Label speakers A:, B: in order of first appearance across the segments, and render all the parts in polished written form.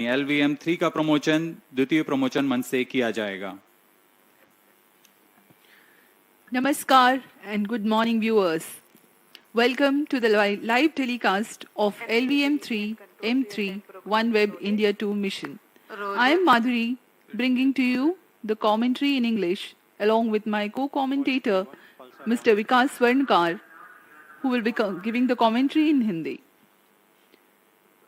A: LVM-3 का promotion द्वितीय promotion मंच से किया जाएगा।
B: Namaskar and good morning viewers. Welcome to the live telecast of LVM-3 M3 OneWeb India-2 mission. I am Madhuri, bringing to you the commentary in English along with my co-commentator Mr. Vikas Swarnkar, who will be giving the commentary in Hindi.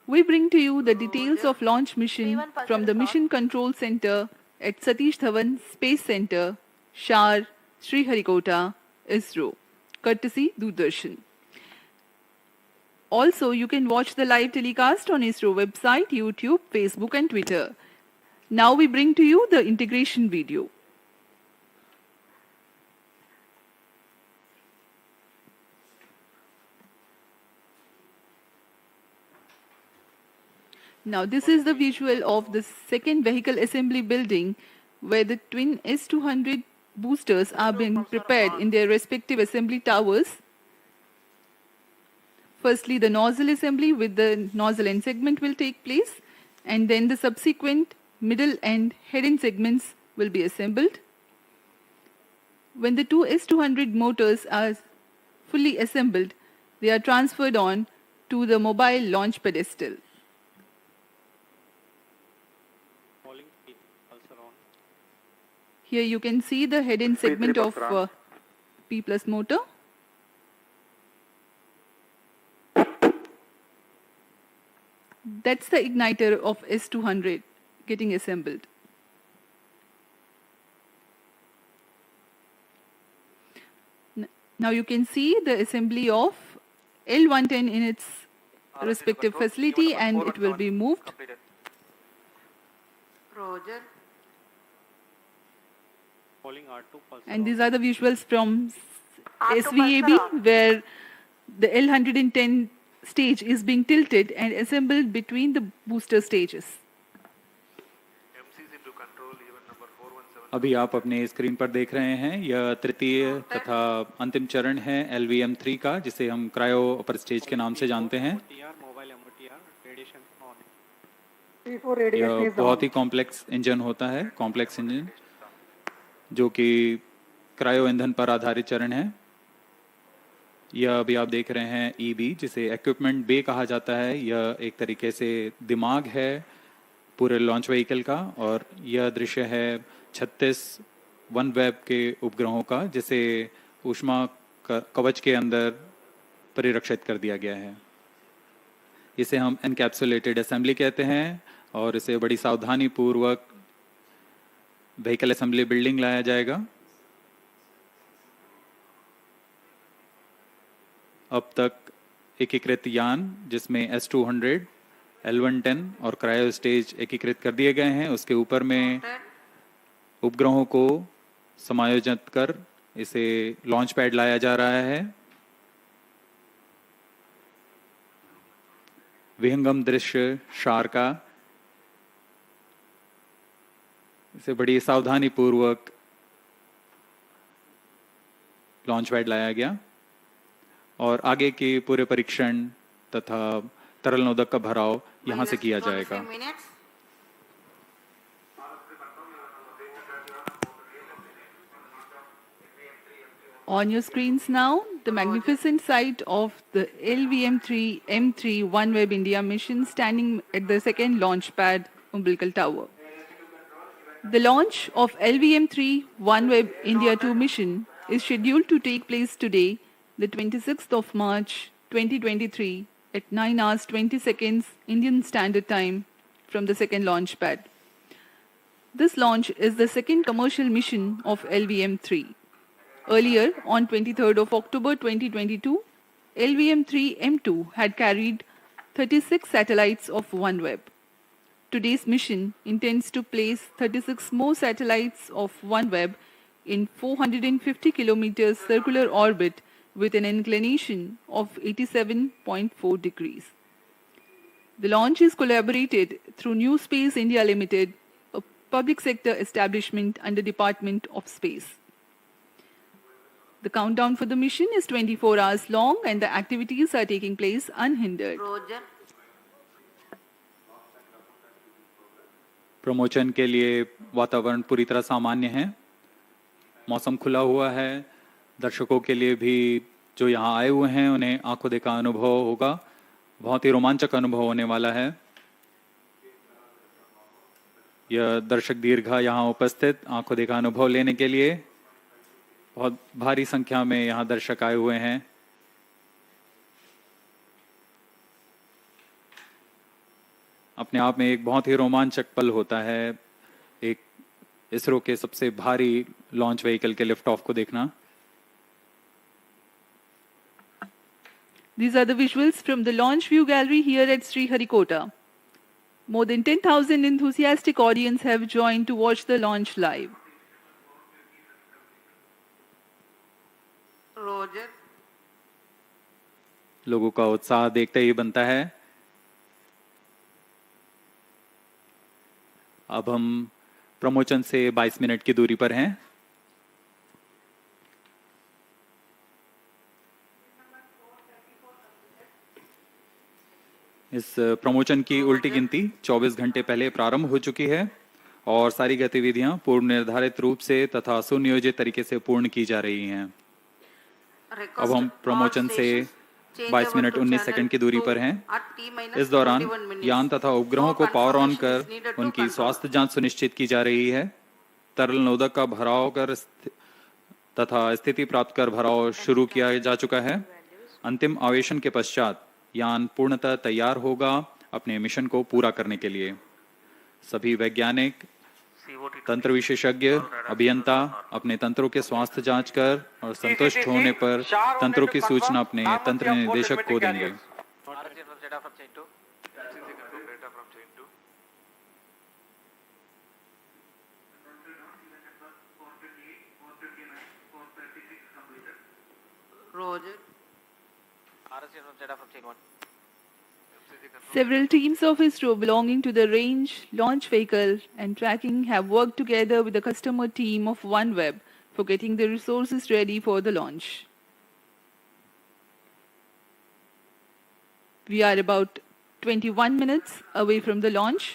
B: We bring to you the details of launch mission from the Mission Control Center at Satish Dhawan Space Center, SHAR, Sriharikota, ISRO, courtesy Doordarshan. Also, you can watch the live telecast on ISRO website, YouTube, Facebook and Twitter. Now we bring to you the integration video. Now this is the visual of the second vehicle assembly building where the twin S200 boosters are being prepared in their respective assembly towers. Firstly, the nozzle assembly with the nozzle end segment will take place, and then the subsequent middle and head end segments will be assembled. When the two S200 motors are fully assembled, they are transferred on to the mobile launch pedestal. Here you can see the head end segment of P plus motor. That's the igniter of S200 getting assembled. Now you can see the assembly of L110 in its respective facility, and it will be moved. And these are the visuals from SVAB where the L110 stage is being tilted and assembled between the booster stages.
A: अभी आप अपने screen पर देख रहे हैं यह तृतीय तथा अंतिम चरण है LVM-3 का, जिसे हम क्रायो अपर स्टेज के नाम से जानते हैं। यह बहुत ही कॉम्प्लेक्स इंजन होता है, कॉम्प्लेक्स इंजन जो कि क्रायो ईंधन पर आधारित चरण है। यह अभी आप देख रहे हैं EB, जिसे इक्विपमेंट बे कहा जाता है। यह एक तरीके से दिमाग है पूरे लॉन्च व्हीकल का, और यह दृश्य है 36 OneWeb के उपग्रहों का, जिसे ऊष्मा कवच के अंदर परिरक्षित कर दिया गया है। इसे हम एनकैप्सुलेटेड असेंबली कहते हैं, और इसे बड़ी सावधानी पूर्वक व्हीकल असेंबली बिल्डिंग लाया जाएगा। अब तक एकीकृत यान जिसमें S200, L110 और क्रायो स्टेज एकीकृत कर दिए गए हैं, उसके ऊपर में उपग्रहों को समायोजित कर इसे लॉन्च पैड लाया जा रहा है। विहंगम दृश्य शार का, इसे बड़ी सावधानी पूर्वक लॉन्च पैड लाया गया, और आगे के पूरे परीक्षण तथा तरल नोदक का भराव यहां से किया जाएगा।
B: On your screens now, the magnificent sight of the LVM-3 M3 OneWeb India mission standing at the second launch pad, umbilical tower. The launch of LVM-3 OneWeb India-2 mission is scheduled to take place today, the 26th of March 2023 at 9 hours 20 seconds Indian Standard Time from the second launch pad. This launch is the second commercial mission of LVM-3. Earlier, on 23rd of October 2022, LVM-3 M2 had carried 36 satellites of OneWeb. Today's mission intends to place 36 more satellites of OneWeb in 450 kilometers circular orbit with an inclination of 87.4 degrees. The launch is collaborated through NewSpace India Limited, a public sector establishment under Department of Space. The countdown for the mission is 24 hours long and the activities are taking place unhindered.
A: Promotion के लिए वातावरण पूरी तरह सामान्य है, मौसम खुला हुआ है, दर्शकों के लिए भी जो यहाँ आए हुए हैं उन्हें आंखों देखा अनुभव होगा, बहुत ही रोमांचक अनुभव होने वाला है। यह दर्शक दीर्घा यहाँ उपस्थित आंखों देखा अनुभव लेने के लिए बहुत भारी संख्या में यहाँ दर्शक आए हुए हैं। अपने आप में एक बहुत ही रोमांचक पल होता है एक इसरो के सबसे भारी लॉन्च व्हीकल के लिफ्ट ऑफ को देखना।
B: These are the visuals from the launch view gallery here at Sriharikota. More than 10,000 enthusiastic audience have joined to watch the launch live.
C: Roger.
A: लोगों का उत्साह देखते ही बनता है। अब हम प्रमोशन से 22 मिनट की दूरी पर हैं। इस प्रमोशन की उल्टी गिनती 24 घंटे पहले प्रारंभ हो चुकी है और सारी गतिविधियां पूर्व निर्धारित रूप से तथा सुनियोजित तरीके से पूर्ण की जा रही हैं। अब हम प्रमोशन से 22 मिनट 19 सेकंड की दूरी पर हैं। इस दौरान यान तथा उपग्रहों को पावर ऑन कर उनकी स्वास्थ्य जांच सुनिश्चित की जा रही है। तरल नोदक का भराव कर तथा स्थिति प्राप्त कर भराव शुरू किया जा चुका है। अंतिम आवेशन के पश्चात यान पूर्णतः तैयार होगा अपने मिशन को पूरा करने के लिए। सभी वैज्ञानिक, तंत्र विशेषज्ञ, अभियंता अपने तंत्रों के स्वास्थ्य जांच कर और संतुष्ट होने पर तंत्रों की सूचना अपने तंत्र निदेशक को देंगे।
C: Roger.
B: Several teams of ISRO belonging to the range, launch vehicle and tracking have worked together with the customer team of OneWeb for getting the resources ready for the launch. We are about 21 minutes away from the launch.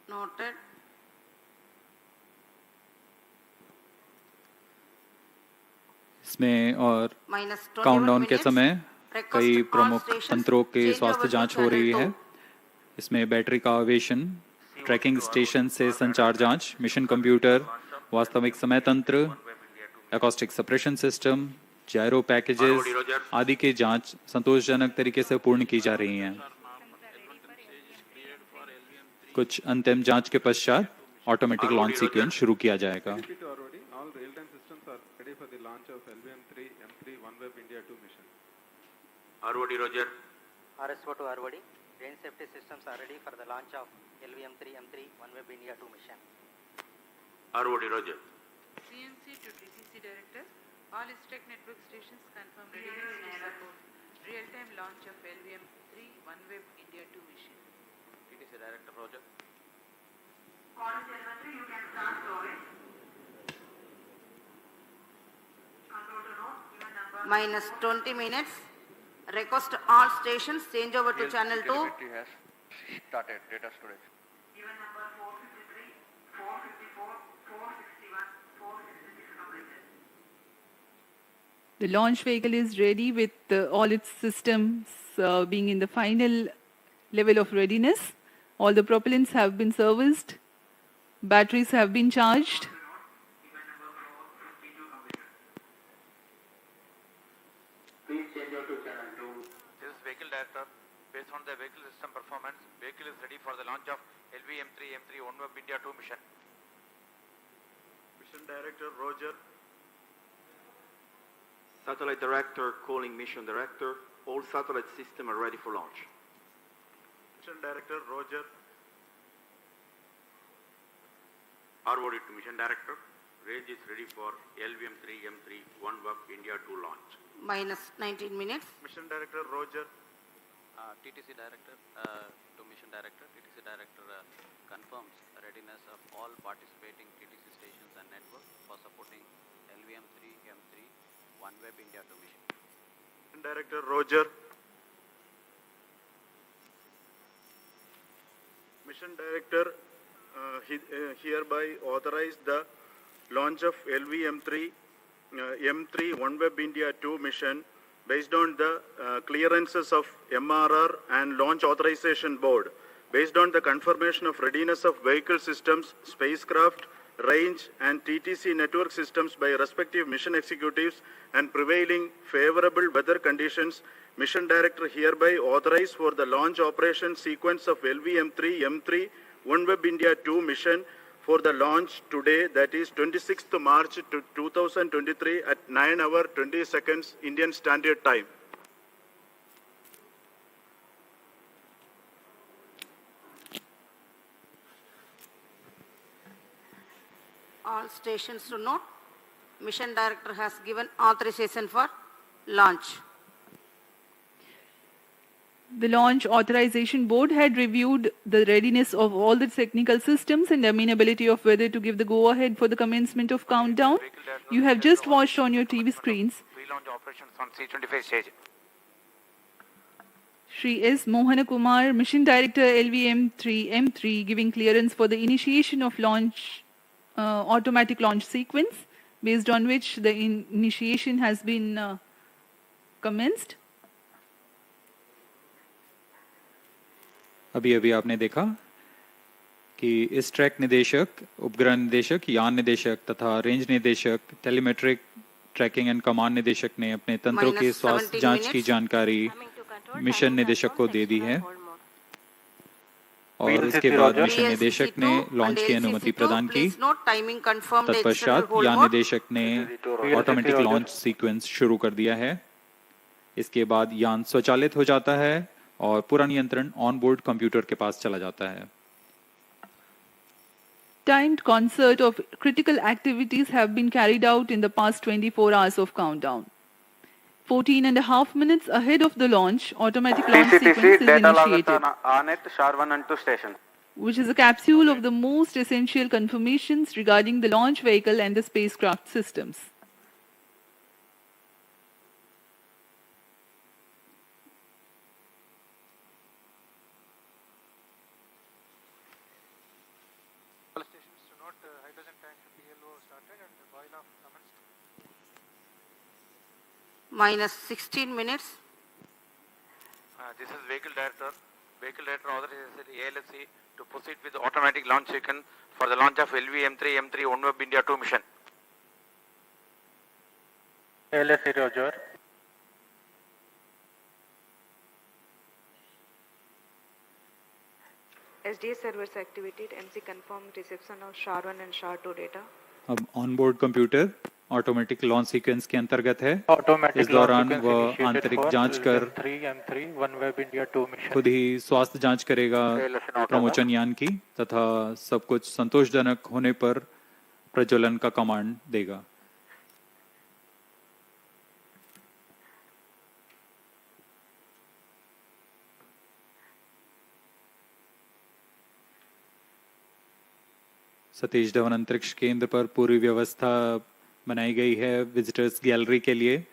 C: Noted.
A: इसमें और countdown के समय कई प्रमुख तंत्रों के स्वास्थ्य जांच हो रही है। इसमें बैटरी का आवेशन, ट्रैकिंग स्टेशन से संचार जांच, मिशन कंप्यूटर, वास्तविक समय तंत्र, एकॉस्टिक सप्रेशन सिस्टम, जायरो पैकेजेस आदि की जांच संतोषजनक तरीके से पूर्ण की जा रही हैं। कुछ अंतिम जांच के पश्चात ऑटोमेटिक लॉन्च सीक्वेंस शुरू किया जाएगा।
D: OneWeb India-2 mission.
E: ROD Roger.
F: RSO to ROD. Range safety systems are ready for the launch of LVM-3 M3 OneWeb India-2 mission.
E: ROD Roger.
C: CNC to DCC Director. All stack network stations confirm readiness to support real-time launch of LVM-3 OneWeb India-2 mission.
E: TTC Director Roger.
C: You can start storage. Minus 20 minutes. Request all stations change over to channel 2.
E: Has started data storage.
C: Even number 453, 454, 461, 466 completed.
B: The launch vehicle is ready with all its systems being in the final level of readiness. All the propellants have been serviced. Batteries have been charged.
E: Please change over to channel 2. This is Vehicle Director. Based on the vehicle system performance, vehicle is ready for the launch of LVM-3 M3 OneWeb India-2 mission.
D: Mission Director Roger.
E: Satellite Director, calling Mission Director. All satellite systems are ready for launch.
D: Mission Director Roger.
E: ROD to Mission Director. Range is ready for LVM-3 M3 OneWeb India-2 launch.
C: Minus 19 minutes.
D: Mission Director Roger.
F: TTC Director to Mission Director. TTC Director confirms readiness of all participating TTC stations and networks for supporting LVM-3 M3 OneWeb India-2 mission.
D: Mission Director Roger. Mission Director hereby authorized the launch of LVM3 M3 OneWeb India-2 mission based on the clearances of MRR and Launch Authorization Board, based on the confirmation of readiness of vehicle systems, spacecraft, range and TTC network systems by respective mission executives and prevailing favorable weather conditions. Mission Director hereby authorized for the launch operation sequence of LVM3 M3 OneWeb India-2 mission for the launch today, that is 26th March 2023 at 9 hours 20 seconds Indian Standard Time.
G: All stations to note, Mission Director has given authorization for launch.
B: The Launch Authorization Board had reviewed the readiness of all the technical systems and amenability of weather to give the go-ahead for the commencement of countdown. You have just watched on your TV screens
E: Pre-launch operations on C-25 stage.
B: Shri S. Mohana Kumar, Mission Director LVM3 M3, giving clearance for the initiation of launch automatic launch sequence, based on which the initiation has been commenced.
A: अभी अभी आपने देखा कि इस track निदेशक, उपग्रह निदेशक, यान निदेशक तथा रेंज निदेशक, टेलीमेट्रिक ट्रैकिंग एंड कमांड निदेशक ने अपने तंत्रों के स्वास्थ्य जांच की जानकारी मिशन निदेशक को दे दी है और इसके बाद मिशन निदेशक ने लॉन्च की अनुमति प्रदान की। तत्पश्चात यान निदेशक ने ऑटोमेटिक लॉन्च सीक्वेंस शुरू कर दिया है। इसके बाद यान स्वचालित हो जाता है और पूरा नियंत्रण ऑन बोर्ड कंप्यूटर के पास चला जाता है।
B: Timed concert of critical activities have been carried out in the past 24 hours of countdown. 14.5 minutes ahead of the launch, automatic launch sequence is initiated,
F: SHAR 1 and 2 station.
B: which is a capsule of the most essential confirmations regarding the launch vehicle and the spacecraft systems.
E: All stations to note, hydrogen tank PLO started and the boil off commenced.
G: Minus 16 minutes.
E: This is Vehicle Director. Vehicle Director authorizes ALSC to proceed with the automatic launch sequence for the launch of LVM3 M3 OneWeb India-2 mission.
H: ALSC Roger.
C: SDS servers activated. MC confirmed reception of SHAR 1 and SHAR 2 data.
A: अब on board computer automatic launch sequence के अंतर्गत है।
H: Automatic
A: इस दौरान
H: launch
A: वह
H: sequence
A: आंतरिक
H: initiated
A: जांच
H: for
A: कर
H: M3 OneWeb India-2 mission.
A: खुद ही स्वास्थ्य जांच करेगा प्रमोचन यान की तथा सब कुछ संतोषजनक होने पर प्रज्वलन का कमांड देगा। सतीश धवन अंतरिक्ष केंद्र पर पूरी व्यवस्था बनाई गई है विजिटर्स गैलरी के लिए,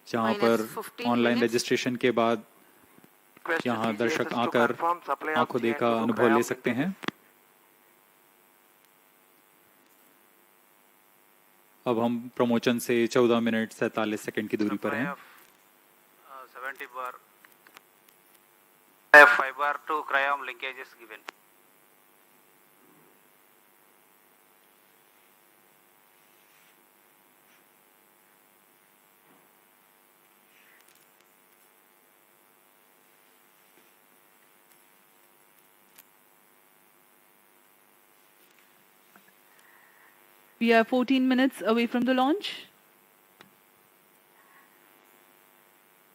A: जहां पर ऑनलाइन रजिस्ट्रेशन के बाद यहां दर्शक आकर आंखों देखा अनुभव ले सकते हैं। अब हम प्रमोचन से 14 मिनट 47 सेकंड की दूरी पर हैं।
F: 70 bar 5 bar 2 cryom linkages given.
B: We are 14 minutes away from the launch.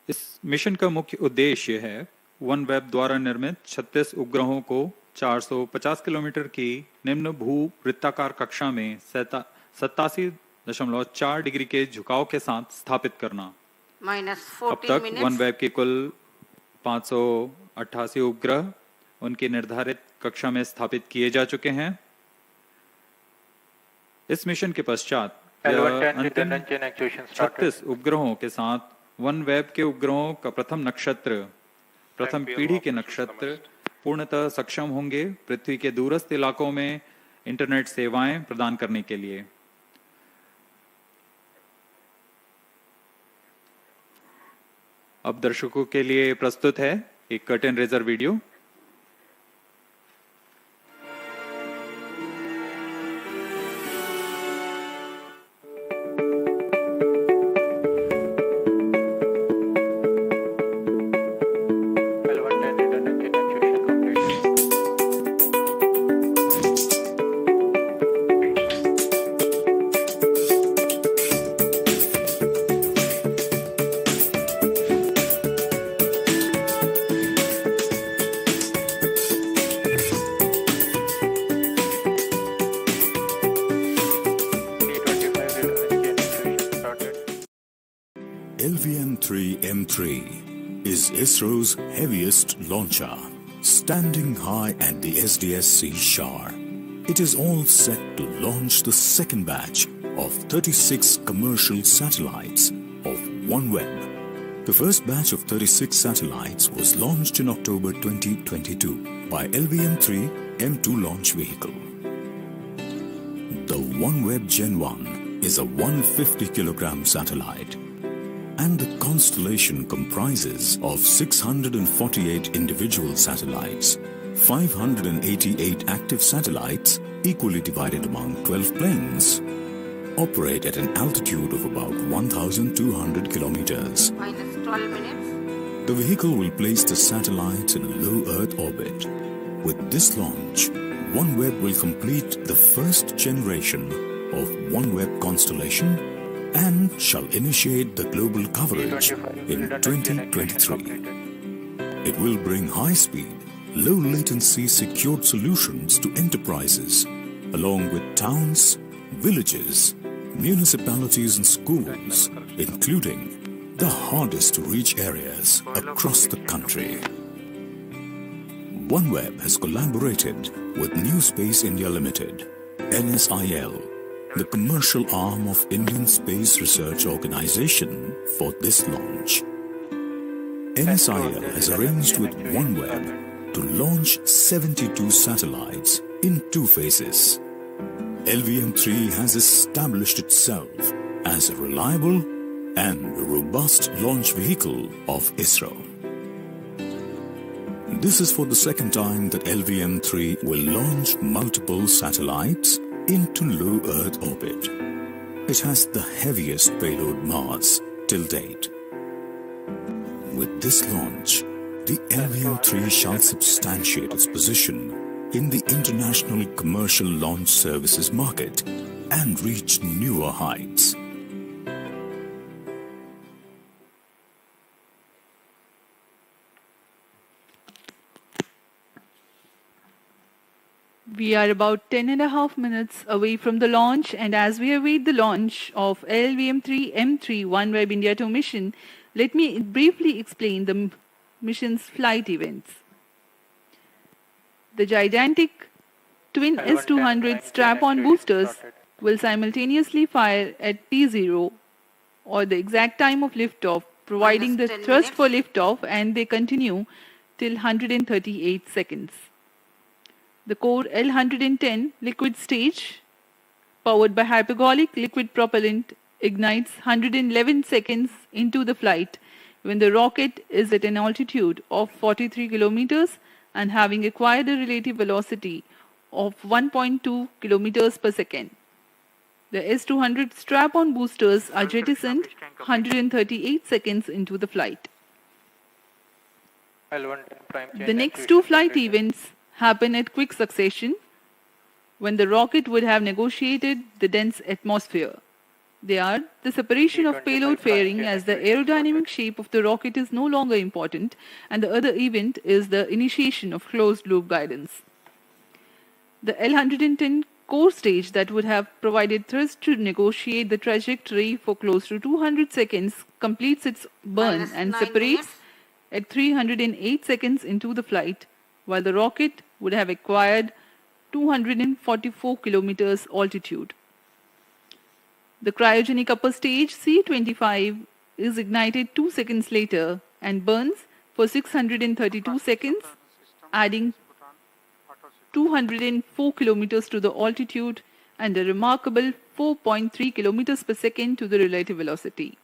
A: इस मिशन का मुख्य उद्देश्य है OneWeb द्वारा निर्मित 36 उपग्रहों को 450 किलोमीटर की निम्न भू वृत्ताकार कक्षा में 87.4 डिग्री के झुकाव के साथ स्थापित करना।
G: Minus
A: अब
G: 14
A: तक
G: minutes.
A: OneWeb के कुल 588 उपग्रह उनकी निर्धारित कक्षा में स्थापित किए जा चुके हैं। इस मिशन के पश्चात अंतिम 36 उपग्रहों के साथ OneWeb के उपग्रहों का प्रथम नक्षत्र, प्रथम पीढ़ी के नक्षत्र पूर्णतः सक्षम होंगे पृथ्वी के दूरस्थ इलाकों में इंटरनेट सेवाएं प्रदान करने के लिए। अब दर्शकों के लिए प्रस्तुत है एक curtain raiser video.
I: LVM-3 is ISRO's heaviest launcher, standing high at the SDSC-SHAR. It is all set to launch the second batch of 36 commercial satellites of OneWeb. The first batch of 36 satellites was launched in October 2022 by LVM-3 M2 launch vehicle. The OneWeb Gen 1 is a 150-kilogram satellite, and the constellation comprises of 648 individual satellites, 588 active satellites equally divided among 12 planes, operate at an altitude of about 1,200 kilometers.
G: Minus 12 minutes.
I: The vehicle will place the satellites in a low Earth orbit. With this launch, OneWeb will complete the first generation of OneWeb constellation and shall initiate the global coverage in 2023. It will bring high-speed, low-latency secured solutions to enterprises, along with towns, villages, municipalities and schools, including the hardest-to-reach areas across the country. OneWeb has collaborated with NewSpace India Limited, NSIL, the commercial arm of Indian Space Research Organization, for this launch. NSIL has arranged with OneWeb to launch 72 satellites in 2 phases. LVM-3 has established itself as a reliable and robust launch vehicle of ISRO. This is for the second time that LVM-3 will launch multiple satellites into low Earth orbit. It has the heaviest payload mass till date. With this launch, the LVM-3 shall substantiate its position in the international commercial launch services market and reach newer heights.
B: We are about 10.5 minutes away from the launch, and as we await the launch of LVM-3 M3 OneWeb India-2 mission, let me briefly explain the mission's flight events. The gigantic twin S-200 strap-on boosters will simultaneously fire at T0 or the exact time of liftoff, providing the thrust for liftoff, and they continue till 138 seconds. The core L-110 liquid stage, powered by hypergolic liquid propellant, ignites 111 seconds into the flight when the rocket is at an altitude of 43 kilometers and having acquired a relative velocity of 1.2 kilometers per second. The S-200 strap-on boosters are jettisoned 138 seconds into the flight. The next 2 flight events happen at quick succession when the rocket would have negotiated the dense atmosphere. They are the separation of payload fairing, as the aerodynamic shape of the rocket is no longer important, and the other event is the initiation of closed-loop guidance. The L-110 core stage that would have provided thrust to negotiate the trajectory for close to 200 seconds completes its burn and separates at 308 seconds into the flight, while the rocket would have acquired 244 kilometers altitude. The cryogenic upper stage C-25 is ignited 2 seconds later and burns for 632 seconds adding 204 kilometers to the altitude and a remarkable 4.3 kilometers per second to the relative velocity.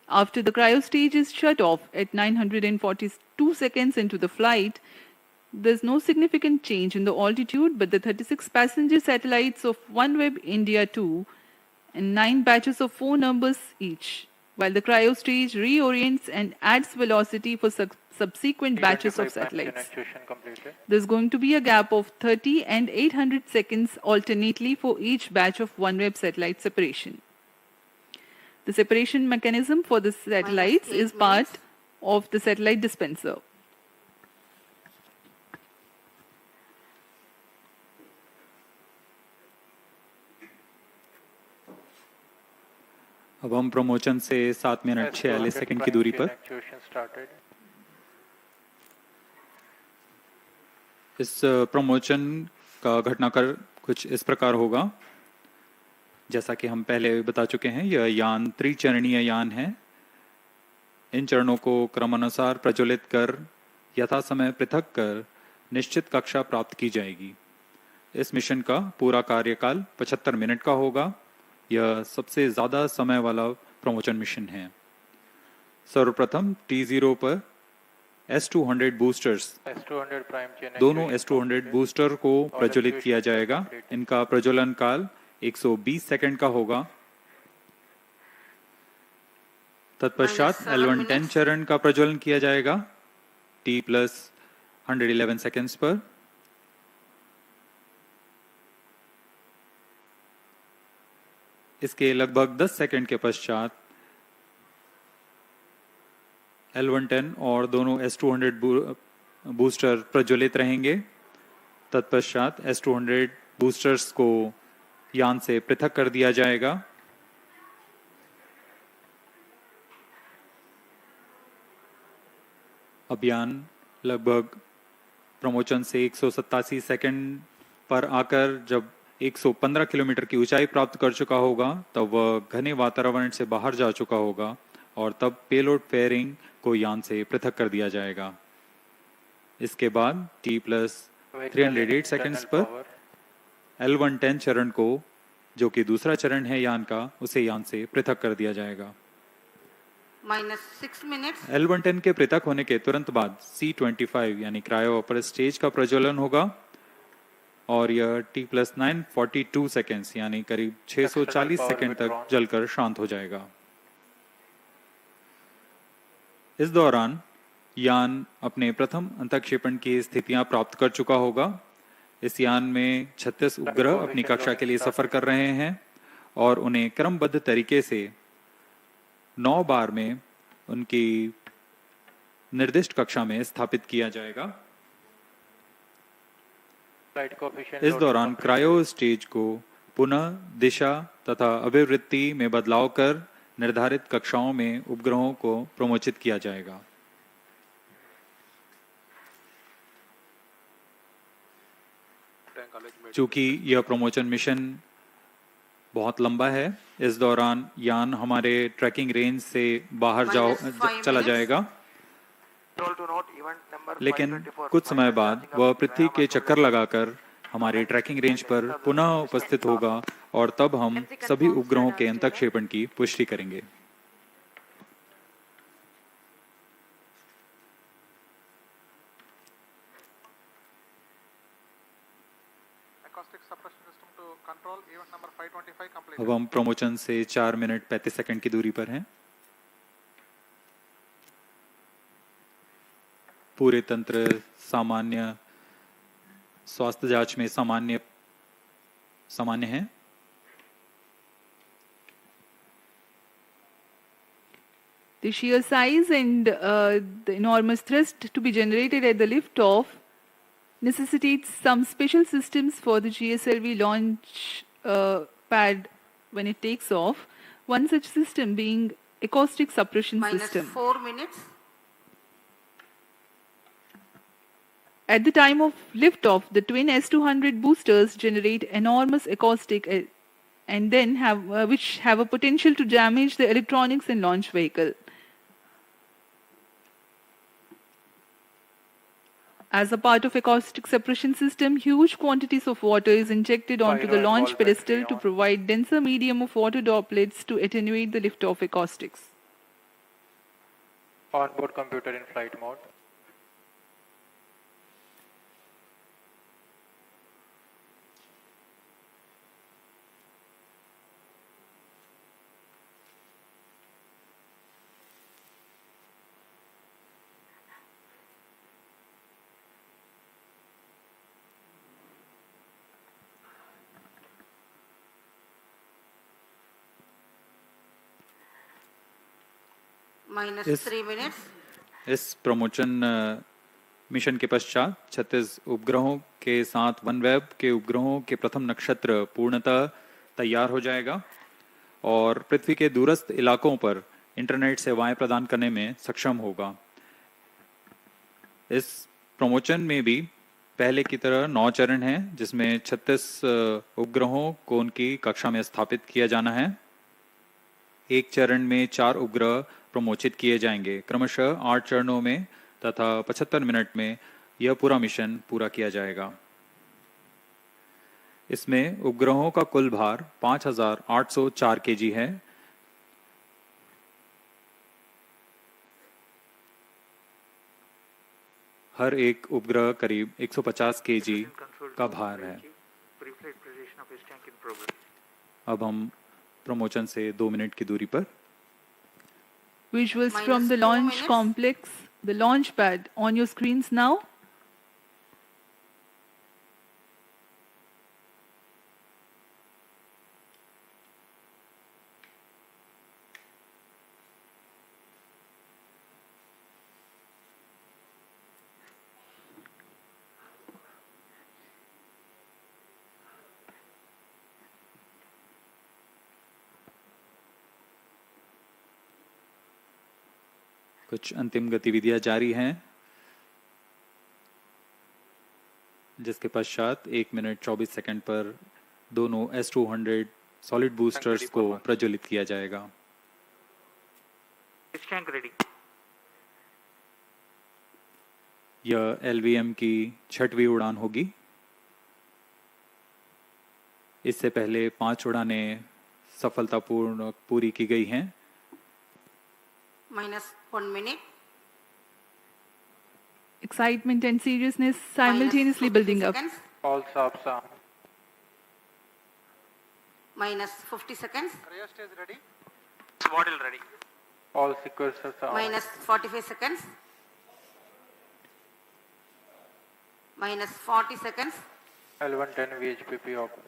B: After the cryo stage is shut off at 942 seconds into the flight, there's no significant change in the altitude, but the 36 passenger satellites of OneWeb India-2 and 9 batches of 4 numbers each, while the cryo stage reorients and adds velocity for subsequent batches of satellites. There's going to be a gap of 30 and 800 seconds alternately for each batch of OneWeb satellite separation. The separation mechanism for the satellites is part of the satellite dispenser.
A: अब हम promotion से 7 minute 46 second की दूरी पर इस promotion का घटनाक्रम कुछ इस प्रकार होगा। जैसा कि हम पहले बता चुके हैं, यह यान त्रिचरणीय यान है। इन चरणों को क्रमानुसार प्रज्वलित कर यथा समय पृथक कर निश्चित कक्षा प्राप्त की जाएगी। इस मिशन का पूरा कार्यकाल 75 मिनट का होगा। यह सबसे ज्यादा समय वाला प्रमोशन मिशन है। सर्वप्रथम T0 पर S200 बूस्टर्स, दोनों S200 बूस्टर को प्रज्वलित किया जाएगा। इनका प्रज्वलन काल 120 सेकंड का होगा। तत्पश्चात L110 चरण का प्रज्वलन किया जाएगा T+111 सेकंड्स पर। इसके लगभग 10 सेकंड के पश्चात L110 और दोनों S200 बूस्टर प्रज्वलित रहेंगे। तत्पश्चात S200 बूस्टर्स को यान से पृथक कर दिया जाएगा। अब यान लगभग प्रमोशन से 187 सेकंड पर आकर जब 115 किलोमीटर की ऊंचाई प्राप्त कर चुका होगा, तब वह घने वातावरण से बाहर जा चुका होगा और तब पेलोड फेयरिंग को यान से पृथक कर दिया जाएगा। इसके बाद T+308 सेकंड्स पर L110 चरण को, जो कि दूसरा चरण है यान का, उसे यान से पृथक कर दिया जाएगा।
G: -6 मिनट्स।
A: L110 के पृथक होने के तुरंत बाद C25 यानी क्रायो अपर स्टेज का प्रज्वलन होगा और यह T+942 सेकंड्स यानी करीब 640 सेकंड तक जलकर शांत हो जाएगा। इस दौरान यान अपने प्रथम अंतःक्षेपण की स्थितियां प्राप्त कर चुका होगा। इस यान में 36 उपग्रह अपनी कक्षा के लिए सफर कर रहे हैं और उन्हें क्रमबद्ध तरीके से 9 बार में उनकी निर्दिष्ट कक्षा में स्थापित किया जाएगा। इस दौरान क्रायो स्टेज को पुनः दिशा तथा अभिवृत्ति में बदलाव कर निर्धारित कक्षाओं में उपग्रहों को प्रमोचित किया जाएगा। चूंकि यह प्रमोशन मिशन बहुत लंबा है, इस दौरान यान हमारे ट्रैकिंग रेंज से बाहर चला जाएगा, लेकिन कुछ समय बाद वह पृथ्वी के चक्कर लगाकर हमारे ट्रैकिंग रेंज पर पुनः उपस्थित होगा और तब हम सभी उपग्रहों के अंतःक्षेपण की पुष्टि करेंगे। अब हम प्रमोशन से 4 मिनट 35 सेकंड की दूरी पर हैं। पूरे तंत्र सामान्य स्वास्थ्य जांच में सामान्य है।
B: The sheer size and the enormous thrust to be generated at the liftoff necessitates some special systems for the GSLV launch pad when it takes off. One such system being acoustic suppression system.
G: -4 minutes.
B: At the time of liftoff, the twin S200 boosters generate enormous acoustic and then which have a potential to damage the electronics in launch vehicle. As a part of acoustic suppression system, huge quantities of water is injected onto the
H: Pyro and
B: launch
H: ball battery
B: pedestal to
H: on.
B: provide denser medium of water droplets to attenuate the liftoff acoustics.
H: Onboard computer in flight mode.
G: minus
A: Yes.
G: 3 minutes.
A: इस promotion mission के पश्चात 36 उपग्रहों के साथ OneWeb के उपग्रहों के प्रथम नक्षत्र पूर्णतः तैयार हो जाएगा और पृथ्वी के दूरस्थ इलाकों पर इंटरनेट सेवाएं प्रदान करने में सक्षम होगा। इस प्रमोशन में भी पहले की तरह 9 चरण हैं, जिसमें 36 उपग्रहों को उनकी कक्षा में स्थापित किया जाना है। एक चरण में 4 उपग्रह प्रमोचित किए जाएंगे। क्रमशः 8 चरणों में तथा 75 मिनट में यह पूरा मिशन पूरा किया जाएगा। इसमें उपग्रहों का कुल भार 5,804 केजी है। हर एक उपग्रह करीब 150 केजी का भार है। अब हम प्रमोशन से 2 मिनट की दूरी पर
B: Visuals
G: Minus
B: from the
G: 2
B: launch
G: minutes.
B: complex, the launch pad on your screens now.
A: कुछ अंतिम गतिविधियां जारी हैं, जिसके पश्चात 1 मिनट 24 सेकंड पर दोनों S200 सॉलिड बूस्टर्स को प्रज्वलित किया जाएगा। यह LVM की 6वीं उड़ान होगी। इससे पहले 5 उड़ानें सफलतापूर्ण पूरी की गई हैं।
G: minus 1 minute.
B: Excitement and seriousness simultaneously
G: minus 50
B: building up.
G: seconds.
H: All subs on.
G: Minus 50 seconds.
E: Rest is ready. Model ready.
H: All sequencers are on.
G: Minus 45 seconds. Minus 40 seconds.
H: L110 VHPP open.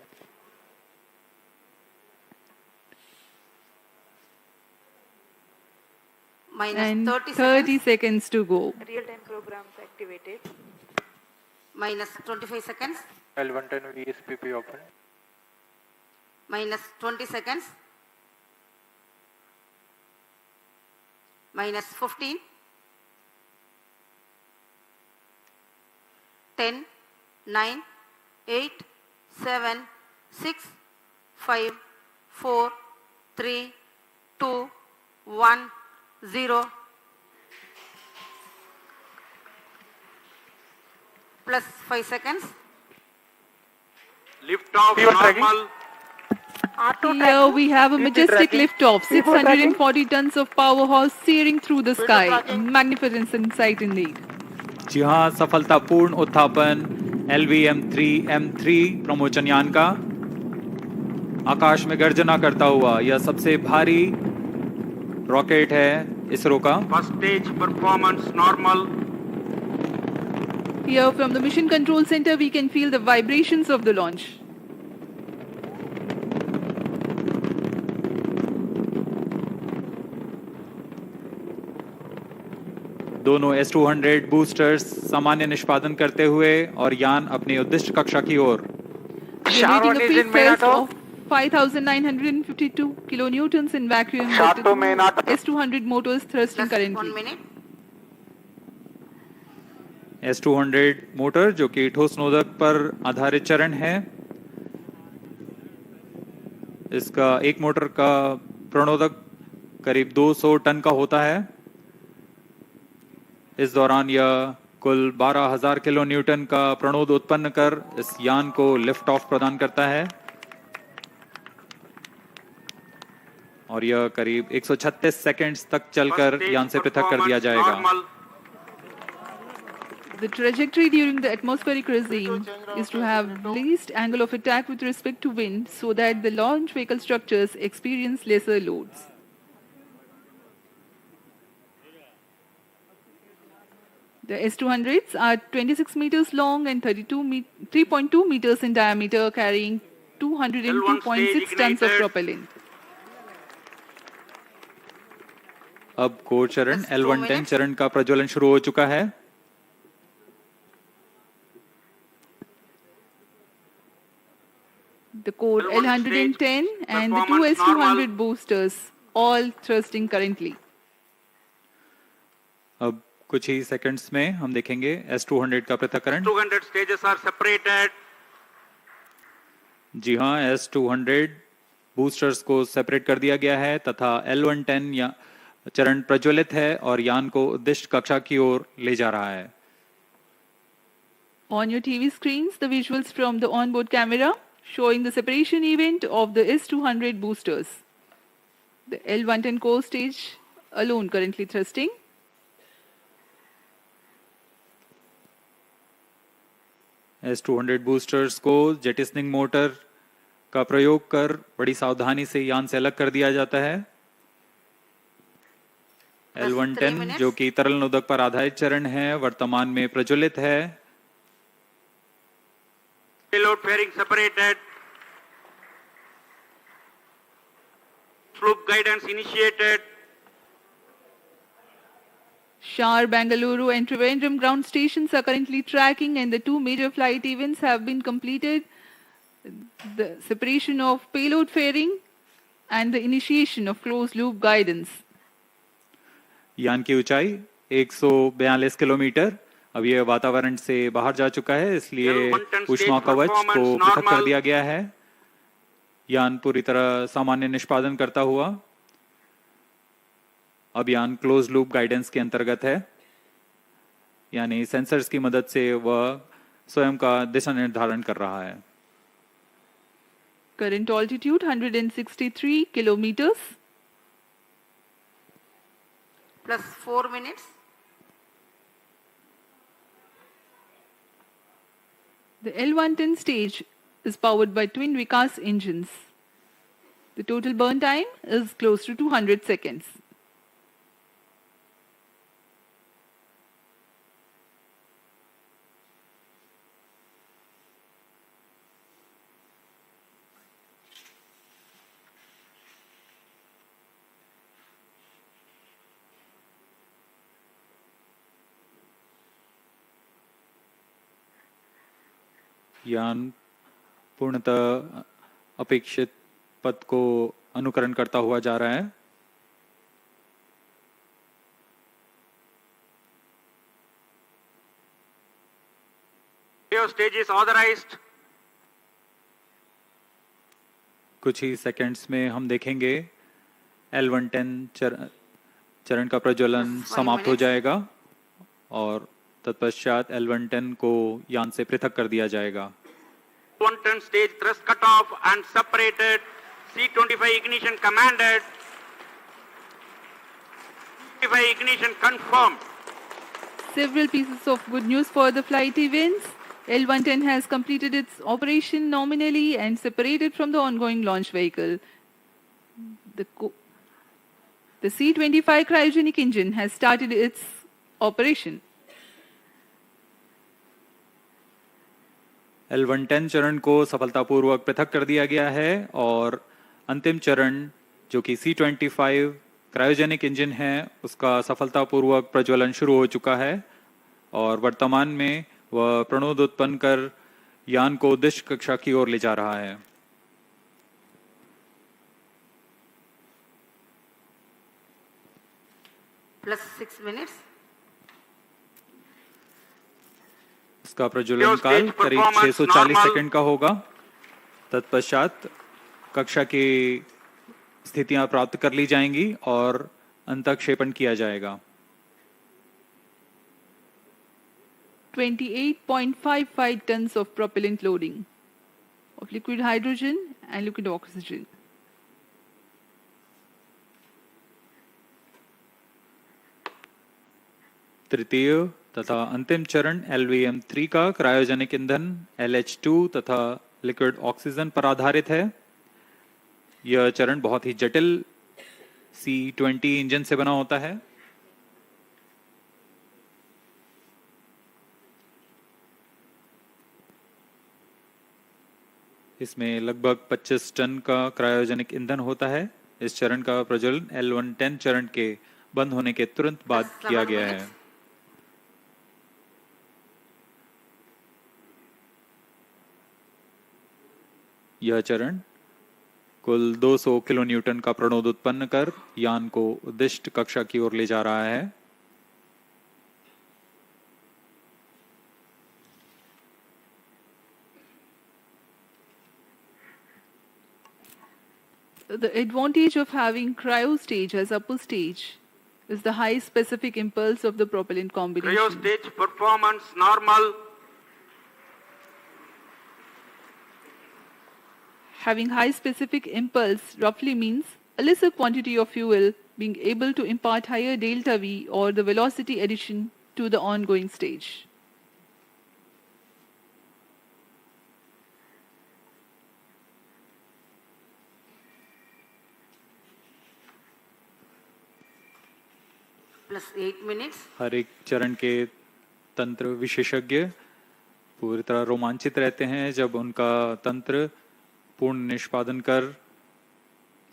G: Minus
B: And
G: 30
B: 30
G: seconds.
B: seconds to go.
C: Real-time programs activated.
G: Minus 25 seconds.
H: L110 VSPP open.
G: Minus 20 seconds. Minus 15. 10, 9, 8, 7, 6, 5, 4, 3, 2, 1, 0. Plus 5 seconds.
E: Lift off normal.
B: Here we have a majestic liftoff, 640 tons of powerhouse searing through the sky. Magnificent sight indeed.
A: जी हाँ, सफलतापूर्ण उत्थापन LVM-3 M3 प्रमोचन यान का आकाश में गर्जना करता हुआ यह सबसे भारी रॉकेट है इसरो का।
E: First stage performance normal.
B: Here from the mission control center we can feel the vibrations of the launch.
A: दोनों S200 बूस्टर्स सामान्य निष्पादन करते हुए और यान अपनी उद्दिष्ट कक्षा की ओर
B: Generating a peak thrust of 5,952 kilonewtons in vacuum with the S200 motors thrusting
G: Plus 1
B: currently.
G: minute.
A: S200 motor जो कि ठोस नोदक पर आधारित चरण है, इसका एक मोटर का प्रणोदक करीब 200 टन का होता है। इस दौरान यह कुल 12,000 किलो न्यूटन का प्रणोद उत्पन्न कर इस यान को लिफ्ट ऑफ प्रदान करता है और यह करीब 136 सेकंड्स तक चलकर यान से पृथक कर दिया जाएगा।
B: The trajectory during the atmospheric regime is to have least angle of attack with respect to wind so that the launch vehicle structures experience lesser loads. The S-200s are 26 meters long and 3.2 meters in diameter, carrying 202.6 tons of propellant.
A: अब core चरण L110 चरण का प्रज्वलन शुरू हो चुका है।
B: The core L110 and the two S200 boosters all thrusting currently.
A: अब कुछ ही सेकंड्स में हम देखेंगे S200 का पृथक्करण।
E: 200 stages are separated.
A: जी हाँ, S200 बूस्टर्स को सेपरेट कर दिया गया है तथा L110 या चरण प्रज्वलित है और यान को उद्दिष्ट कक्षा की ओर ले जा रहा है।
B: On your TV screens, the visuals from the onboard camera showing the separation event of the S200 boosters. The L110 core stage alone currently thrusting.
A: S200 boosters को जेटिसनिंग मोटर का प्रयोग कर बड़ी सावधानी से यान से अलग कर दिया जाता है। L110 जो कि तरल नोदक पर आधारित चरण है, वर्तमान में प्रज्वलित है।
E: Payload fairing separated. Slope guidance initiated.
B: SHAR, Bangalore and Trivandrum ground stations are currently tracking and the two major flight events have been completed. The separation of payload fairing and the initiation of closed loop guidance.
A: यान की ऊंचाई 142 kilometre. अब यह वातावरण से बाहर जा चुका है, इसलिए ऊष्मा कवच को पृथक कर दिया गया है। यान पूरी तरह सामान्य निष्पादन करता हुआ अब यान क्लोज लूप गाइडेंस के अंतर्गत है, यानी सेंसर्स की मदद से वह स्वयं का दिशा निर्धारण कर रहा है।
B: Current altitude 163 kilometers.
G: Plus 4 minutes.
B: The L110 stage is powered by twin Vikas engines. The total burn time is close to 200 seconds.
A: यान पूर्णतः अपेक्षित पथ को अनुकरण करता हुआ जा रहा है।
E: Stage is authorized.
A: कुछ ही सेकंड्स में हम देखेंगे L110 चरण का प्रज्वलन समाप्त हो जाएगा और तत्पश्चात L110 को यान से पृथक कर दिया जाएगा।
E: 110 stage thrust cut off and separated. C25 ignition commanded. 25 ignition confirmed.
B: Several pieces of good news for the flight events. L110 has completed its operation nominally and separated from the ongoing launch vehicle. The C25 cryogenic engine has started its operation.
A: L110 चरण को सफलतापूर्वक पृथक कर दिया गया है और अंतिम चरण जो कि C25 क्रायोजेनिक इंजन है उसका सफलतापूर्वक प्रज्वलन शुरू हो चुका है और वर्तमान में वह प्रणोद उत्पन्न कर यान को उद्दिष्ट कक्षा की ओर ले जा रहा है।
G: Plus 6 minutes.
A: इसका प्रज्वलन काल करीब 640 सेकंड का होगा। तत्पश्चात कक्षा की स्थितियां प्राप्त कर ली जाएंगी और अंतःक्षेपण किया जाएगा।
B: 28.55 tons of propellant loading of liquid hydrogen and liquid oxygen.
A: तृतीय तथा अंतिम चरण LVM-3 का क्रायोजेनिक ईंधन LH2 तथा लिक्विड ऑक्सीजन पर आधारित है। यह चरण बहुत ही जटिल C-20 इंजन से बना होता है। इसमें लगभग 25 टन का क्रायोजेनिक ईंधन होता है। इस चरण का प्रज्वलन L110 चरण के बंद होने के तुरंत बाद किया गया है। यह चरण कुल 200 किलो न्यूटन का प्रणोद उत्पन्न कर यान को उद्दिष्ट कक्षा की ओर ले जा रहा है।
B: The advantage of having cryo stage as upper stage is the high specific impulse of the propellant combination.
E: Cryo stage performance normal.
B: Having high specific impulse roughly means a lesser quantity of fuel being able to impart higher delta V or the velocity addition to the ongoing stage.
G: Plus 8 minutes.
A: हर एक चरण के तंत्र विशेषज्ञ पूरी तरह रोमांचित रहते हैं जब उनका तंत्र पूर्ण निष्पादन कर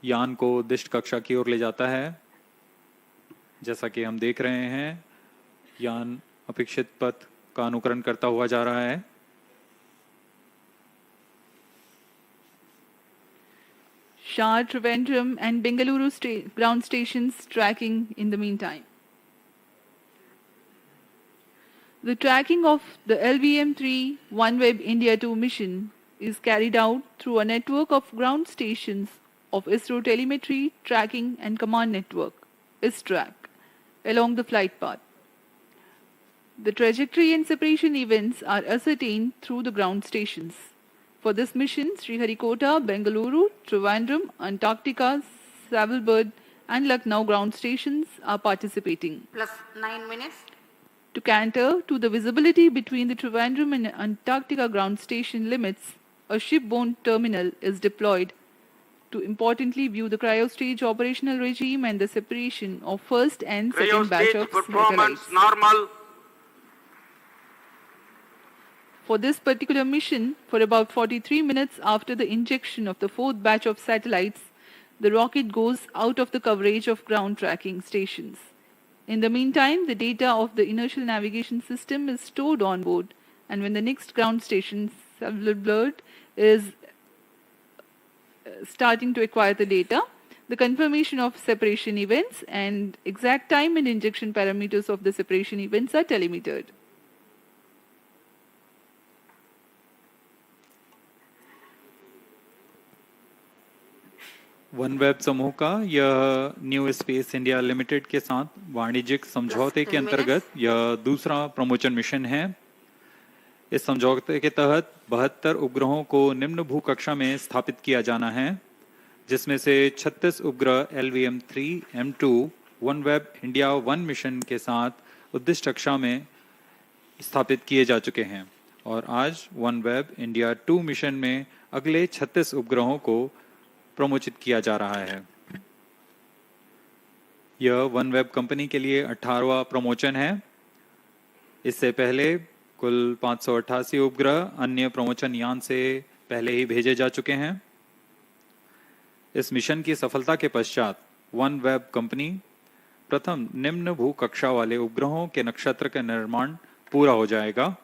A: यान को उद्दिष्ट कक्षा की ओर ले जाता है। जैसा कि हम देख रहे हैं, यान अपेक्षित पथ का अनुकरण करता हुआ जा रहा है।
B: SHAR, Trivandrum and Bengaluru ground stations tracking in the meantime. The tracking of the LVM-3 OneWeb India-2 mission is carried out through a network of ground stations of ISRO Telemetry, Tracking and Command Network, ISTRAC, along the flight path. The trajectory and separation events are ascertained through the ground stations. For this mission, Sriharikota, Bengaluru, Trivandrum, Antarctica, Savalbird and Lucknow ground stations are participating.
G: Plus 9 minutes.
B: To cater to the visibility between the Trivandrum and Antarctica ground station limits, a shipborne terminal is deployed to importantly view the cryo stage operational regime and the separation of first and second batch of
E: performance
B: satellites.
E: normal.
B: For this particular mission, for about 43 minutes after the injection of the fourth batch of satellites, the rocket goes out of the coverage of ground tracking stations. In the meantime, the data of the inertial navigation system is stored on board, and when the next ground station, Savalbird, is starting to acquire the data, the confirmation of separation events and exact time and injection parameters of the separation events are telemetered.
A: OneWeb समूह का यह new space India limited के साथ वाणिज्यिक समझौते के अंतर्गत यह दूसरा प्रमोशन मिशन है। इस समझौते के तहत 72 उपग्रहों को निम्न भूकक्षा में स्थापित किया जाना है, जिसमें से 36 उपग्रह LVM-3M2 OneWeb India-1 मिशन के साथ उद्दिष्ट कक्षा में स्थापित किए जा चुके हैं और आज OneWeb India-2 मिशन में अगले 36 उपग्रहों को प्रमोचित किया जा रहा है। यह OneWeb कंपनी के लिए 18वां प्रमोशन है। इससे पहले कुल 588 उपग्रह अन्य प्रमोशन यान से पहले ही भेजे जा चुके हैं। इस मिशन की सफलता के पश्चात OneWeb कंपनी प्रथम निम्न भूकक्षा वाले उपग्रहों के नक्षत्र का निर्माण पूरा हो जाएगा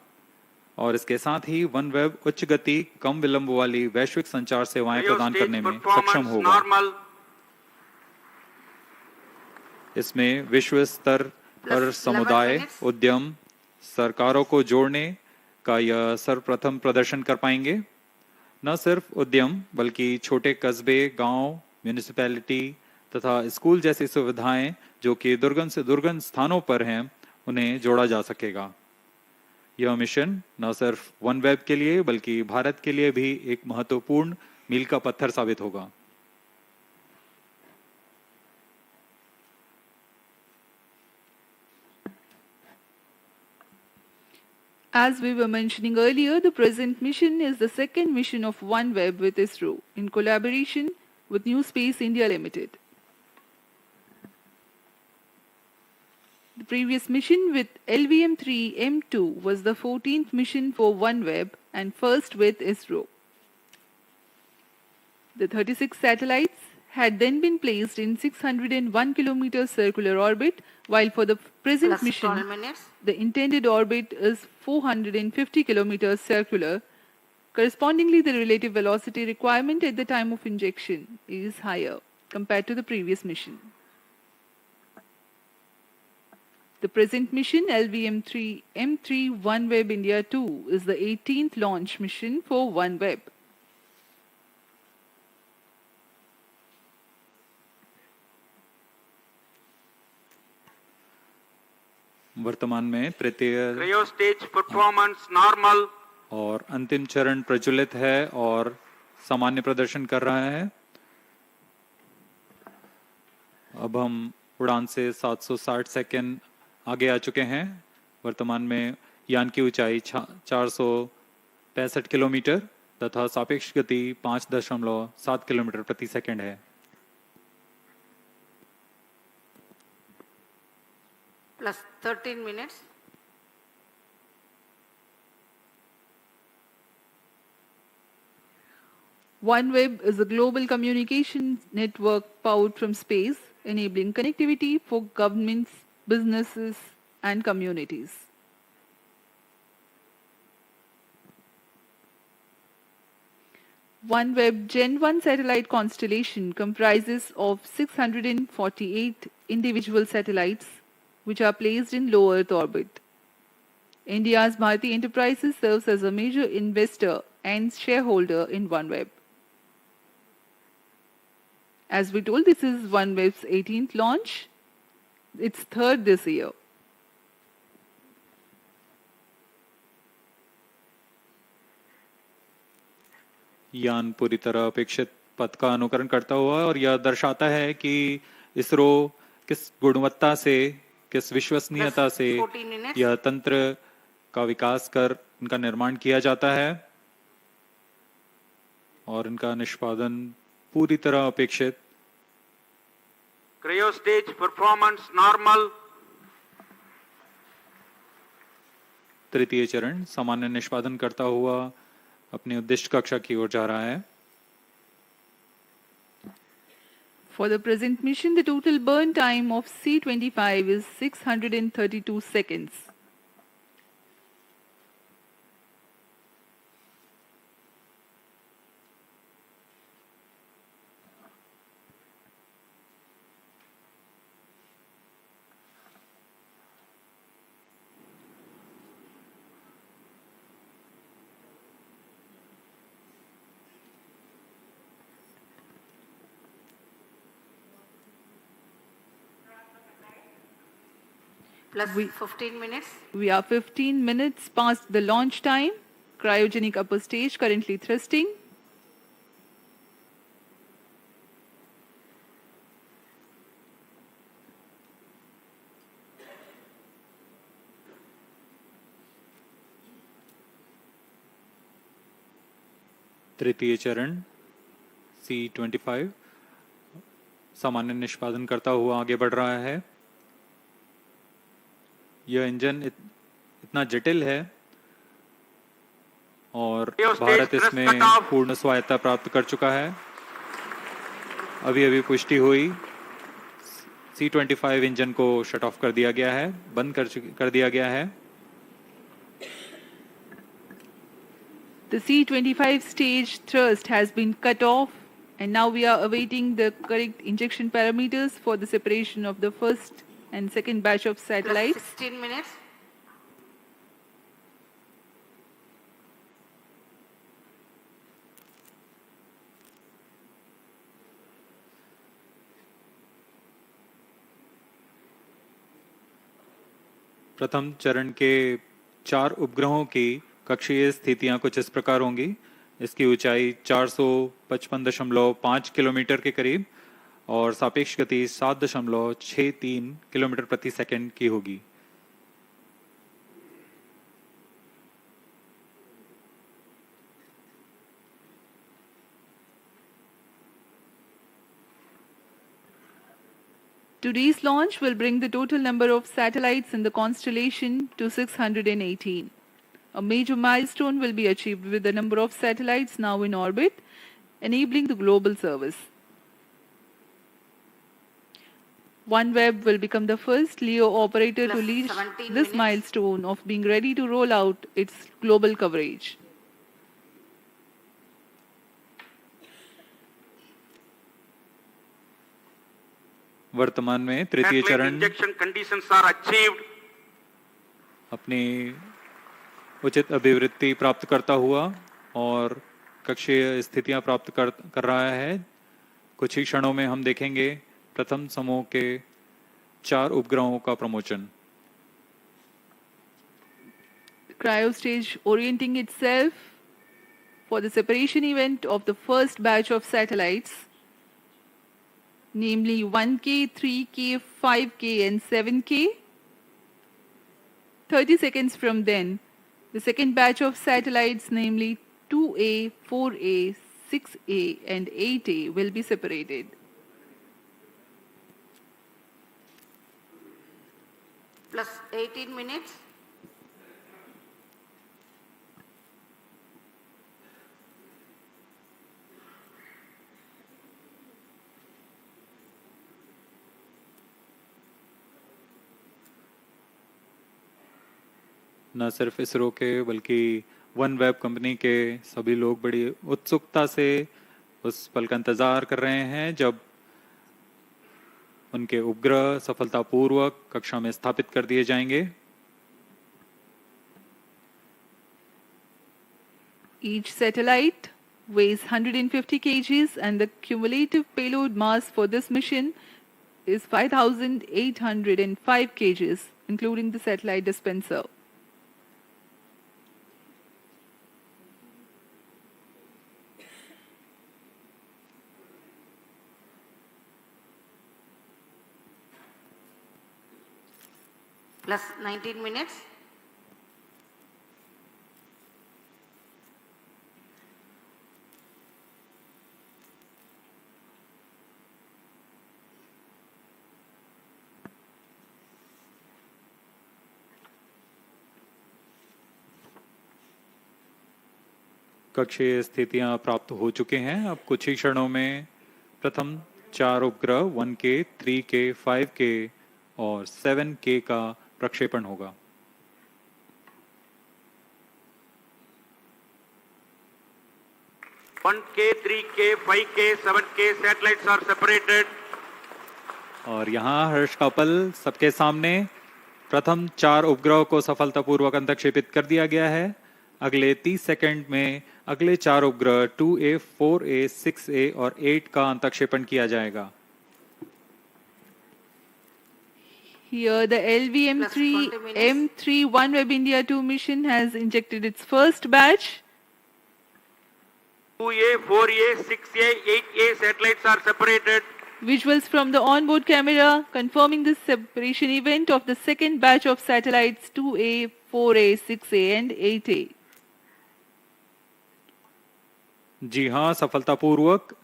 A: और इसके साथ ही OneWeb उच्च गति कम विलंब वाली वैश्विक संचार सेवाएं प्रदान करने में सक्षम होगा। इसमें विश्व स्तर पर समुदाय, उद्यम, सरकारों को जोड़ने का यह सर्वप्रथम प्रदर्शन कर पाएंगे। न सिर्फ उद्यम बल्कि छोटे कस्बे, गांव, म्यूनिसिपैलिटी तथा स्कूल जैसी सुविधाएं जो कि दुर्गम से दुर्गम स्थानों पर हैं, उन्हें जोड़ा जा सकेगा। यह मिशन न सिर्फ OneWeb के लिए बल्कि भारत के लिए भी एक महत्वपूर्ण मील का पत्थर साबित होगा।
B: As we were mentioning earlier, the present mission is the second mission of OneWeb with ISRO in collaboration with NewSpace India Limited. The previous mission with LVM-3M2 was the 14th mission for OneWeb and first with ISRO. The 36 satellites had then been placed in 601 km circular orbit, while for the present
G: Plus
B: mission,
G: 12 minutes.
B: the intended orbit is 450 km circular. Correspondingly, the relative velocity requirement at the time of injection is higher compared to the previous mission. The present mission, LVM-3M3 OneWeb India-2, is the 18th launch mission for OneWeb.
A: वर्तमान में तृतीय
E: Cryo stage performance normal.
A: और अंतिम चरण प्रज्वलित है और सामान्य प्रदर्शन कर रहा है। अब हम उड़ान से 760 सेकंड आगे आ चुके हैं। वर्तमान में यान की ऊंचाई 465 किलोमीटर तथा सापेक्ष गति 5.7 किलोमीटर प्रति सेकंड है।
G: Plus 13 minutes.
B: OneWeb is a global communications network powered from space, enabling connectivity for governments, businesses, and communities. OneWeb Gen 1 satellite constellation comprises of 648 individual satellites which are placed in low Earth orbit. India's Bharti Enterprises serves as a major investor and shareholder in OneWeb. As we told, this is OneWeb's 18th launch. It's third this year.
A: यान पूरी तरह अपेक्षित पथ का अनुकरण करता हुआ और यह दर्शाता है कि इसरो किस गुणवत्ता से, किस विश्वसनीयता से
G: 14 minutes.
A: यह तंत्र का विकास कर इनका निर्माण किया जाता है और इनका निष्पादन पूरी तरह अपेक्षित।
E: Cryo stage performance normal.
A: तृतीय चरण सामान्य निष्पादन करता हुआ अपनी उद्दिष्ट कक्षा की ओर जा रहा है।
B: For the present mission, the total burn time of C-25 is 632 seconds.
G: Plus 15 minutes.
B: We are 15 minutes past the launch time. Cryogenic upper stage currently thrusting.
A: तृतीय चरण C-25 सामान्य निष्पादन करता हुआ आगे बढ़ रहा है। यह इंजन इतना जटिल है और भारत इसमें पूर्ण स्वायत्ता प्राप्त कर चुका है। अभी अभी पुष्टि हुई, C-25 इंजन को शट ऑफ कर दिया गया है, बंद कर दिया गया है।
B: The C-25 stage thrust has been cut off, and now we are awaiting the correct injection parameters for the separation of the first and second batch of
G: Plus
B: satellites.
G: 16 minutes.
A: प्रथम चरण के 4 उपग्रहों की कक्षीय स्थितियां कुछ इस प्रकार होंगी। इसकी ऊंचाई 455.5 किलोमीटर के करीब और सापेक्ष गति 7.63 किलोमीटर प्रति सेकंड की होगी।
B: Today's launch will bring the total number of satellites in the constellation to 618. A major milestone will be achieved with the number of satellites now in orbit, enabling the global service. OneWeb will become the first LEO operator to reach this milestone of being ready to roll out its global coverage.
A: वर्तमान में तृतीय चरण
E: injection conditions are achieved.
A: अपनी उचित अभिवृद्धि प्राप्त करता हुआ और कक्षीय स्थितियां प्राप्त कर रहा है। कुछ ही क्षणों में हम देखेंगे प्रथम समूह के 4 उपग्रहों का प्रमोचन।
B: Cryo stage orienting itself for the separation event of the first batch of satellites, namely 1K, 3K, 5K and 7K. 30 seconds from then, the second batch of satellites, namely 2A, 4A, 6A and 8A will be separated.
G: Plus 18 minutes.
A: न सिर्फ इसरो के बल्कि one web company के सभी लोग बड़ी उत्सुकता से उस पल का इंतजार कर रहे हैं जब उनके उपग्रह सफलतापूर्वक कक्षा में स्थापित कर दिए जाएंगे।
B: Each satellite weighs 150 kgs and the cumulative payload mass for this mission is 5,805 kgs, including the satellite dispenser.
G: Plus 19 minutes.
A: कक्षीय स्थितियां प्राप्त हो चुके हैं। अब कुछ ही क्षणों में प्रथम 4 उपग्रह 1K, 3K, 5K और 7K का प्रक्षेपण होगा।
E: One K, 3K, 5K, 7K satellites are separated.
A: और यहाँ हर्ष का पल सबके सामने प्रथम 4 उपग्रहों को सफलतापूर्वक अंतक्षेपित कर दिया गया है। अगले 30 सेकंड में अगले 4 उपग्रह 2A, 4A, 6A और 8 का अंतक्षेपण किया जाएगा।
B: Here the LVM-3 M3 OneWeb India-2 mission has injected its first batch.
E: 2A, 4A, 6A, 8A satellites are separated.
B: Visuals from the onboard camera confirming the separation event of the second batch of satellites 2A, 4A, 6A and 8A.
A: जी हाँ, सफलतापूर्वक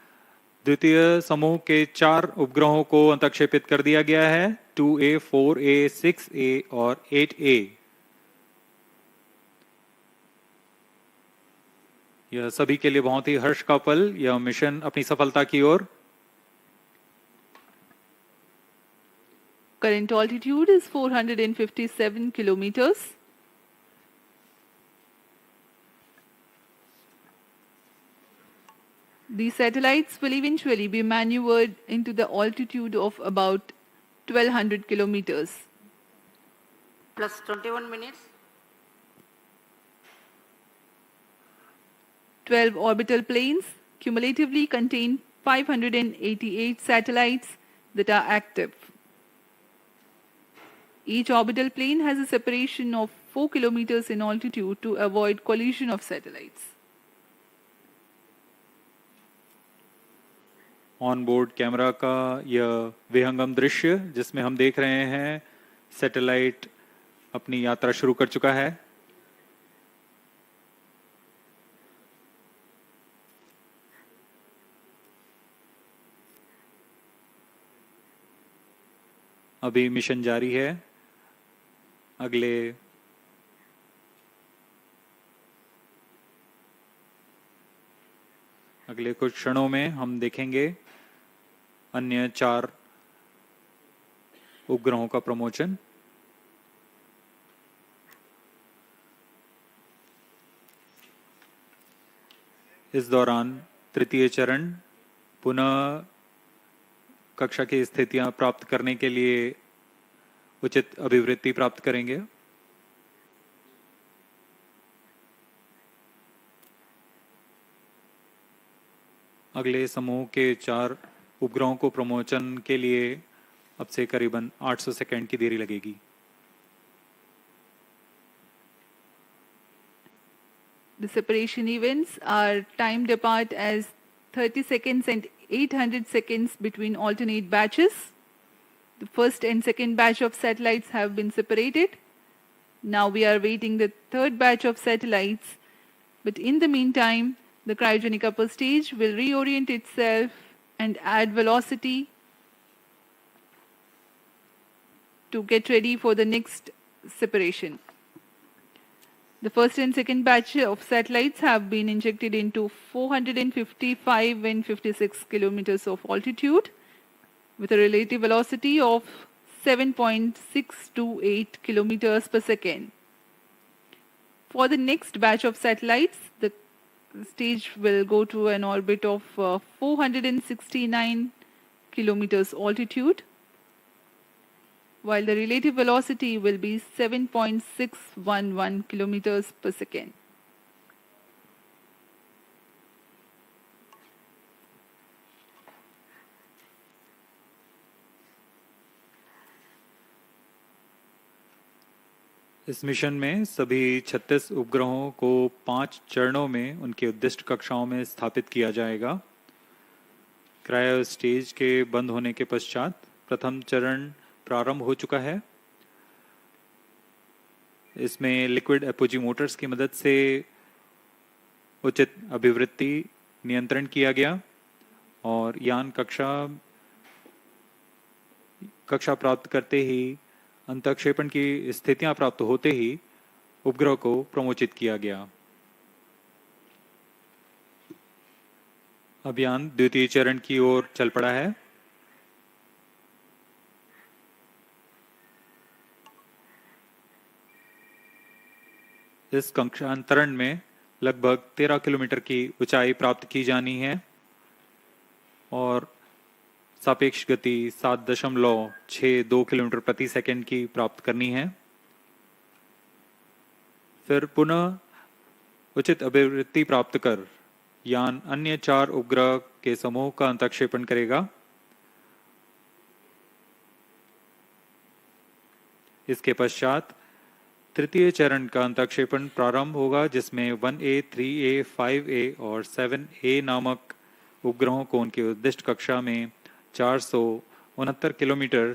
A: द्वितीय समूह के 4 उपग्रहों को अंतक्षेपित कर दिया गया है। 2A, 4A, 6A और 8A। यह सभी के लिए बहुत ही हर्ष का पल। यह मिशन अपनी सफलता की ओर।
B: Current altitude is 457 kilometers. These satellites will eventually be maneuvered into the altitude of about 1200 kilometers.
G: Plus 21 minutes.
B: 12 orbital planes cumulatively contain 588 satellites that are active. Each orbital plane has a separation of 4 kilometers in altitude to avoid collision of satellites.
A: On board camera का यह विहंगम दृश्य जिसमें हम देख रहे हैं satellite अपनी यात्रा शुरू कर चुका है। अभी मिशन जारी है। अगले कुछ क्षणों में हम देखेंगे अन्य 4 उपग्रहों का प्रमोशन। इस दौरान तृतीय चरण पुनः कक्षा की स्थितियां प्राप्त करने के लिए उचित अभिवृत्ति प्राप्त करेंगे। अगले समूह के 4 उपग्रहों को प्रमोशन के लिए अब से करीबन 800 सेकंड की देरी लगेगी।
B: The separation events are timed apart as 30 seconds and 800 seconds between alternate batches. The first and second batch of satellites have been separated. Now we are waiting the third batch of satellites. But in the meantime, the cryogenic upper stage will reorient itself and add velocity to get ready for the next separation. The first and second batch of satellites have been injected into 455 and 56 kilometers of altitude with a relative velocity of 7.628 kilometers per second. For the next batch of satellites, the stage will go to an orbit of 469 kilometers altitude, while the relative velocity will be 7.611 kilometers per second.
A: इस mission में सभी 36 उपग्रहों को 5 चरणों में उनकी उद्दिष्ट कक्षाओं में स्थापित किया जाएगा। क्रायो स्टेज के बंद होने के पश्चात प्रथम चरण प्रारंभ हो चुका है। इसमें लिक्विड एपोजी मोटर्स की मदद से उचित अभिवृत्ति नियंत्रण किया गया और यान कक्षा प्राप्त करते ही अंतःक्षेपण की स्थितियां प्राप्त होते ही उपग्रह को प्रमोचित किया गया। अभियान द्वितीय चरण की ओर चल पड़ा है। इस कक्षांतरण में लगभग 13 किलोमीटर की ऊंचाई प्राप्त की जानी है और सापेक्ष गति 7.62 किलोमीटर प्रति सेकंड की प्राप्त करनी है। फिर पुनः उचित अभिवृत्ति प्राप्त कर यान अन्य 4 उपग्रह के समूह का अंतःक्षेपण करेगा। इसके पश्चात तृतीय चरण का अंतःक्षेपण प्रारंभ होगा, जिसमें 1A, 3A, 5A और 7A नामक उपग्रहों को उनकी उद्दिष्ट कक्षा में 469 किलोमीटर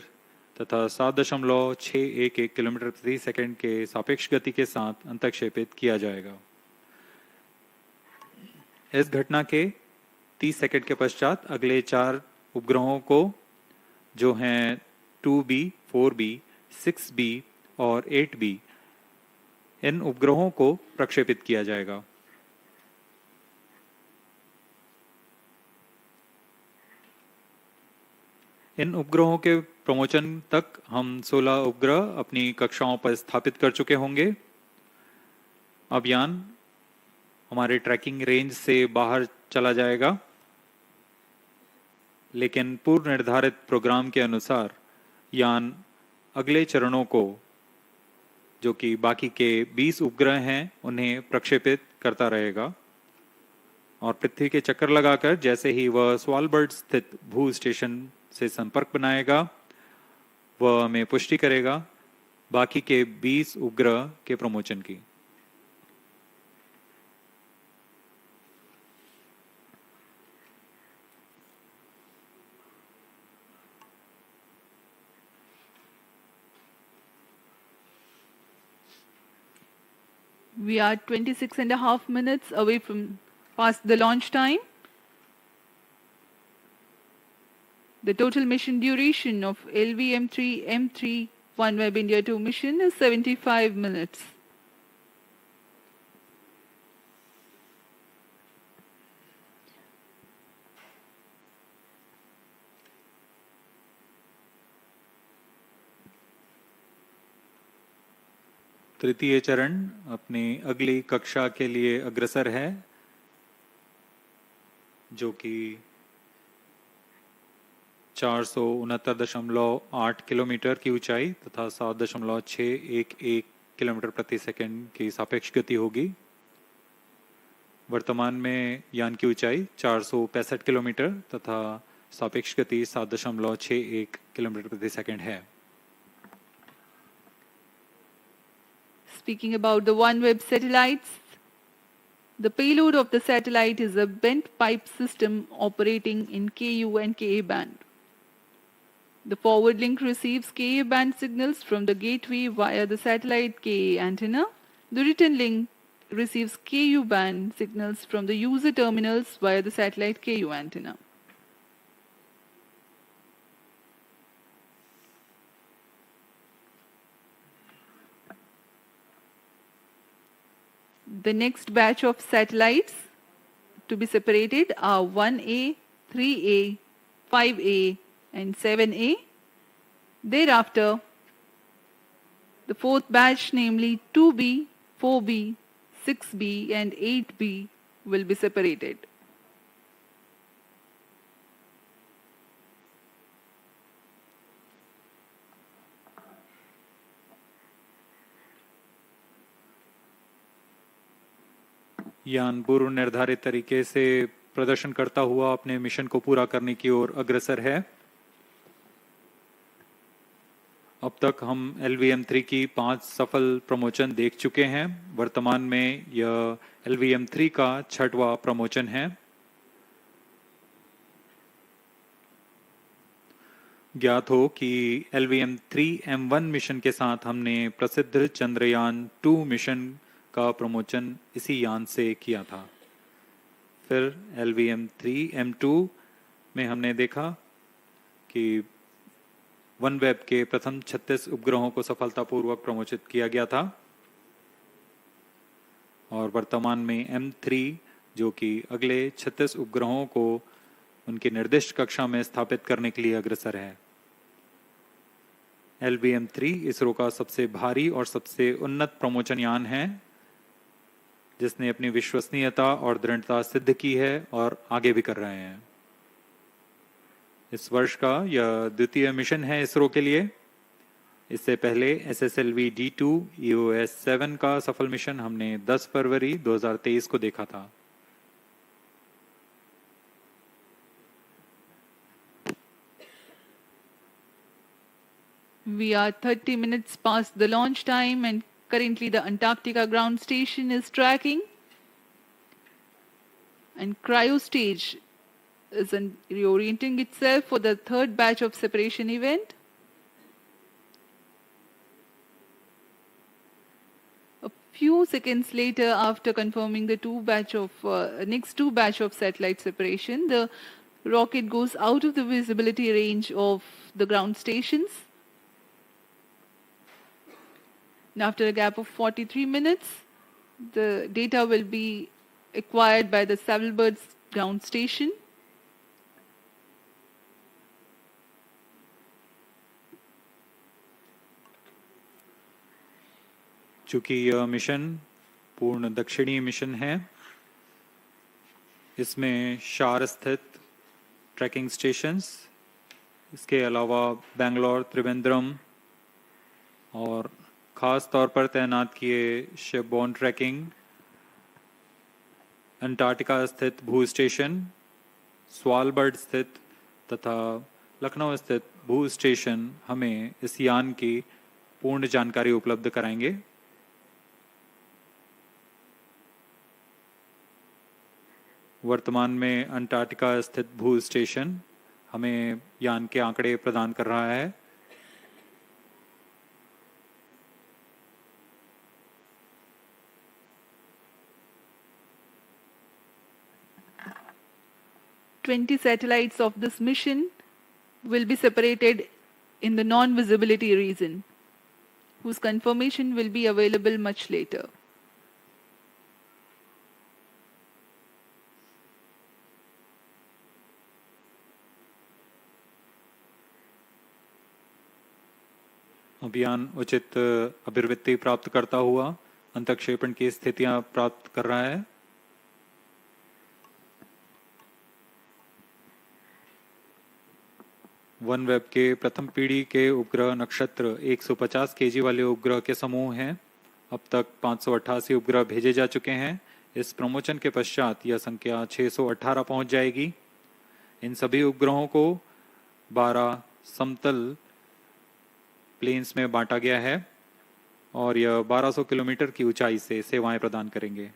A: तथा 7.611 किलोमीटर प्रति सेकंड के सापेक्ष गति के साथ अंतःक्षेपित किया जाएगा। इस घटना के 30 सेकंड के पश्चात अगले 4 उपग्रहों को, जो हैं 2B, 4B, 6B और 8B, इन उपग्रहों को प्रक्षेपित किया जाएगा। इन उपग्रहों के प्रमोशन तक हम 16 उपग्रह अपनी कक्षाओं पर स्थापित कर चुके होंगे। अब यान हमारे ट्रैकिंग रेंज से बाहर चला जाएगा, लेकिन पूर्व निर्धारित प्रोग्राम के अनुसार यान अगले चरणों को, जो कि बाकी के 20 उपग्रह हैं, उन्हें प्रक्षेपित करता रहेगा और पृथ्वी के चक्कर लगाकर जैसे ही वह स्वालबर्ड स्थित भू स्टेशन से संपर्क बनाएगा, वह हमें पुष्टि करेगा। बाकी के 20 उपग्रह के प्रमोशन की।
B: We are 26.5 minutes away from past the launch time. The total mission duration of LVM-3 OneWeb India-2 mission is 75 minutes.
A: तृतीय चरण अपनी अगली कक्षा के लिए अग्रसर है, जो कि 469.8 किलोमीटर की ऊंचाई तथा 7.611 किलोमीटर प्रति सेकंड की सापेक्ष गति होगी। वर्तमान में यान की ऊंचाई 465 किलोमीटर तथा सापेक्ष गति 7.61 किलोमीटर प्रति सेकंड है।
B: Speaking about the OneWeb satellites, the payload of the satellite is a bent pipe system operating in Ku and Ka band. The forward link receives Ka band signals from the gateway via the satellite Ka antenna. The return link receives Ku band signals from the user terminals via the satellite Ku antenna. The next batch of satellites to be separated are 1A, 3A, 5A and 7A. Thereafter, the fourth batch, namely 2B, 4B, 6B and 8B will be separated.
A: यान पूर्व निर्धारित तरीके से प्रदर्शन करता हुआ अपने mission को पूरा करने की ओर अग्रसर है। अब तक हम LVM-3 की 5 सफल प्रमोशन देख चुके हैं। वर्तमान में यह LVM-3 का 6वां प्रमोशन है। ज्ञात हो कि LVM-3M1 मिशन के साथ हमने प्रसिद्ध चंद्रयान 2 मिशन का प्रमोशन इसी यान से किया था। फिर LVM-3M2 में हमने देखा कि OneWeb के प्रथम 36 उपग्रहों को सफलतापूर्वक प्रमोशित किया गया था और वर्तमान में M3 जो कि अगले 36 उपग्रहों को उनकी निर्दिष्ट कक्षा में स्थापित करने के लिए अग्रसर है। LVM-3 इसरो का सबसे भारी और सबसे उन्नत प्रमोशन यान है, जिसने अपनी विश्वसनीयता और दृढ़ता सिद्ध की है और आगे भी कर रहे हैं। इस वर्ष का यह द्वितीय मिशन है इसरो के लिए। इससे पहले SSLV-D2 EOS-7 का सफल मिशन हमने 10 फरवरी 2023 को देखा था।
B: We are 30 minutes past the launch time and currently the Antarctica ground station is tracking and cryo stage is reorienting itself for the third batch of separation event. A few seconds later, after confirming the next two batch of satellite separation, the rocket goes out of the visibility range of the ground stations. And after a gap of 43 minutes, the data will be acquired by the Savalbird ground station.
A: चूंकि यह mission पूर्ण दक्षिणी mission है, इसमें शार स्थित trekking stations, इसके अलावा बेंगलोर, त्रिवेंद्रम और खास तौर पर तैनात किए शिपबोर्न ट्रैकिंग, अंटार्कटिका स्थित भू स्टेशन, स्वालबर्ड स्थित तथा लखनऊ स्थित भू स्टेशन हमें इस यान की पूर्ण जानकारी उपलब्ध कराएंगे। वर्तमान में अंटार्कटिका स्थित भू स्टेशन हमें यान के आंकड़े प्रदान कर रहा है।
B: "20 satellites of this mission will be separated in the non-visibility region, whose confirmation will be available much later."
A: अभियान उचित अभिवृत्ति प्राप्त करता हुआ अंतक्षेपण की स्थितियां प्राप्त कर रहा है। OneWeb के प्रथम पीढ़ी के उपग्रह नक्षत्र 150 केजी वाले उपग्रह के समूह हैं। अब तक 588 उपग्रह भेजे जा चुके हैं। इस प्रमोशन के पश्चात यह संख्या 618 पहुंच जाएगी। इन सभी उपग्रहों को 12 समतल प्लेन्स में बांटा गया है और यह 1200 किलोमीटर की ऊंचाई से सेवाएं प्रदान करेंगे।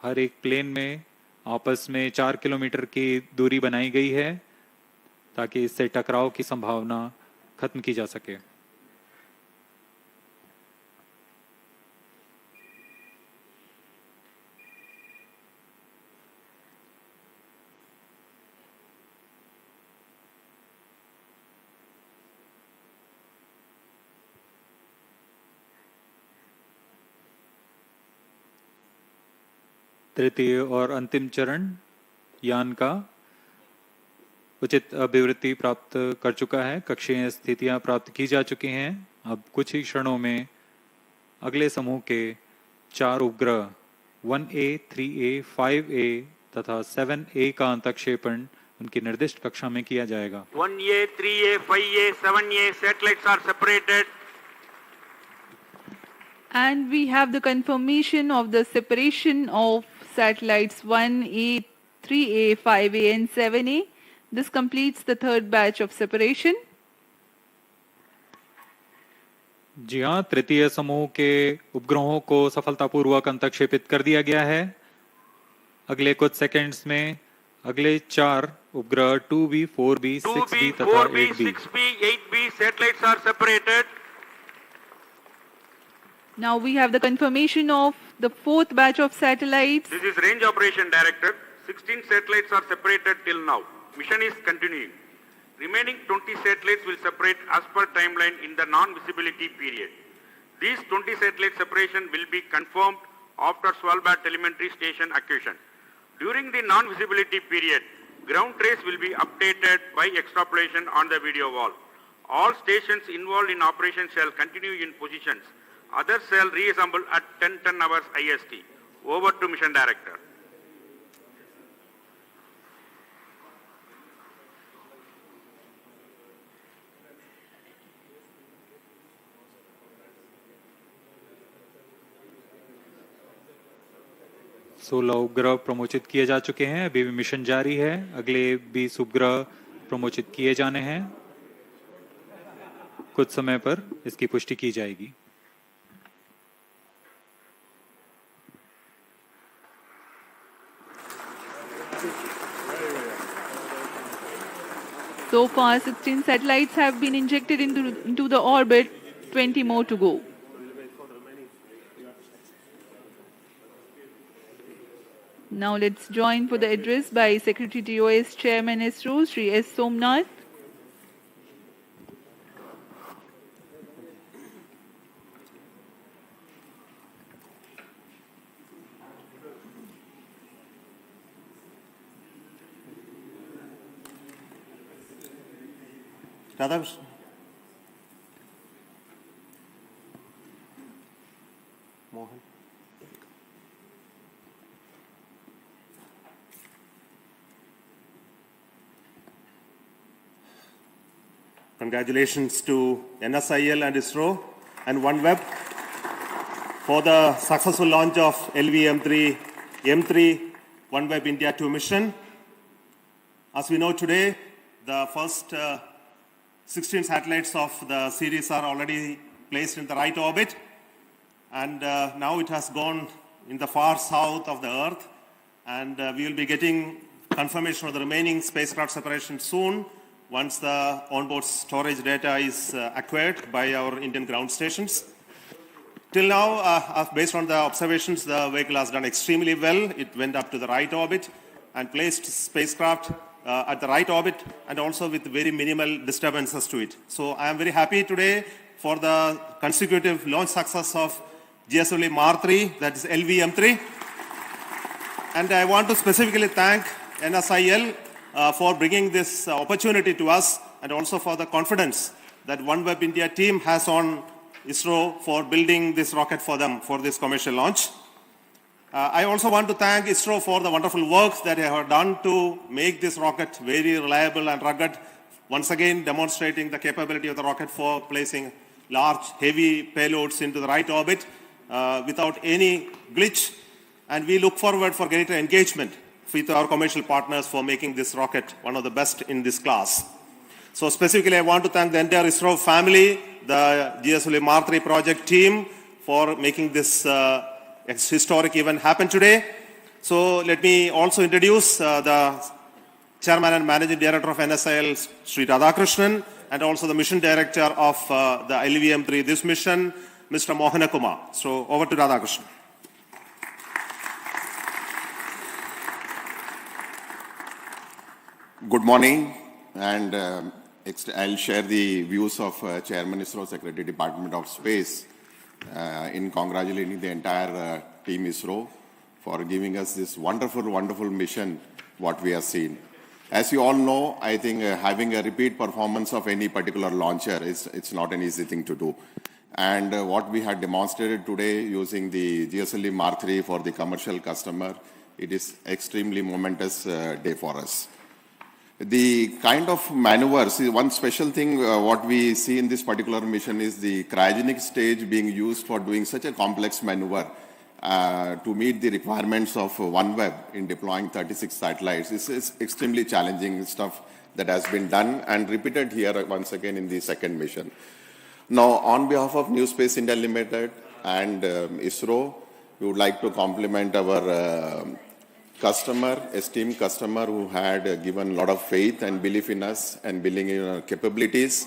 A: हर एक प्लेन में आपस में 4 किलोमीटर की दूरी बनाई गई है ताकि इससे टकराव की संभावना खत्म की जा सके। तृतीय और अंतिम चरण यान का उचित अभिवृत्ति प्राप्त कर चुका है। कक्षीय स्थितियां प्राप्त की जा चुकी हैं। अब कुछ ही क्षणों में अगले समूह के 4 उपग्रह 1A, 3A, 5A तथा 7A का अंतक्षेपण उनकी निर्दिष्ट कक्षा में किया जाएगा।
E: 1A, 3A, 5A, 7A satellites are separated.
B: And we have the confirmation of the separation of satellites 1A, 3A, 5A and 7A. This completes the third batch of separation.
A: जी हाँ, तृतीय समूह के उपग्रहों को सफलतापूर्वक अंतक्षेपित कर दिया गया है। अगले कुछ सेकंड्स में अगले 4 उपग्रह 2B, 4B, 6B तथा 8B
E: 6B, 8B satellites are separated.
B: Now we have the confirmation of the fourth batch of satellites.
E: This is Range Operation Director. 16 satellites are separated till now. Mission is continuing. Remaining 20 satellites will separate as per timeline in the non-visibility period. These 20 satellite separation will be confirmed after Svalbard telemetry station acquisition. During the non-visibility period, ground trace will be updated by extrapolation on the video wall. All stations involved in operation shall continue in positions. Others shall reassemble at 10 hours IST. Over to Mission Director.
A: सोलह उपग्रह प्रमोचित किए जा चुके हैं। अभी भी mission जारी है। अगले 20 उपग्रह प्रमोचित किए जाने हैं। कुछ समय पर इसकी पुष्टि की जाएगी।
B: So far, 16 satellites have been injected into the orbit, 20 more to go. Now let's join for the address by Secretary TOS Chairman ISRO, Shri S. Somnath.
J: Radhakrishnan. Mohan. Congratulations to NSIL and ISRO and OneWeb for the successful launch of LV-M3 OneWeb India-2 mission. As we know today, the first 16 satellites of the series are already placed in the right orbit. And now it has gone in the far south of the Earth. And we will be getting confirmation of the remaining spacecraft separation soon once the onboard storage data is acquired by our Indian ground stations. Till now, based on the observations, the vehicle has done extremely well. It went up to the right orbit and placed spacecraft at the right orbit and also with very minimal disturbances to it. So I am very happy today for the consecutive launch success of GSLV Mar-3, that is LVM-3. And I want to specifically thank NSIL for bringing this opportunity to us and also for the confidence that OneWeb India team has on ISRO for building this rocket for them for this commercial launch. I also want to thank ISRO for the wonderful work that they have done to make this rocket very reliable and rugged, once again demonstrating the capability of the rocket for placing large, heavy payloads into the right orbit without any glitch. And we look forward for greater engagement with our commercial partners for making this rocket one of the best in this class. So specifically, I want to thank the entire ISRO family, the GSLV Mar-3 project team for making this historic event happen today. So let me also introduce the Chairman and Managing Director of NSIL, Sri Radhakrishnan, and also the Mission Director of the LVM-3, this mission, Mr. Mohana Kumar. So over to Radhakrishnan.
K: Good morning, and I'll share the views of Chairman ISRO, Secretary Department of Space, in congratulating the entire team ISRO for giving us this wonderful, wonderful mission, what we have seen. As you all know, I think having a repeat performance of any particular launcher it's not an easy thing to do. And what we had demonstrated today using the GSLV Mar-3 for the commercial customer, it is extremely momentous day for us. The kind of maneuvers, one special thing what we see in this particular mission is the cryogenic stage being used for doing such a complex maneuver to meet the requirements of OneWeb in deploying 36 satellites. This is extremely challenging stuff that has been done and repeated here once again in the second mission. Now, on behalf of NewSpace India Limited and ISRO, we would like to compliment our esteemed customer who had given a lot of faith and belief in us and believing in our capabilities.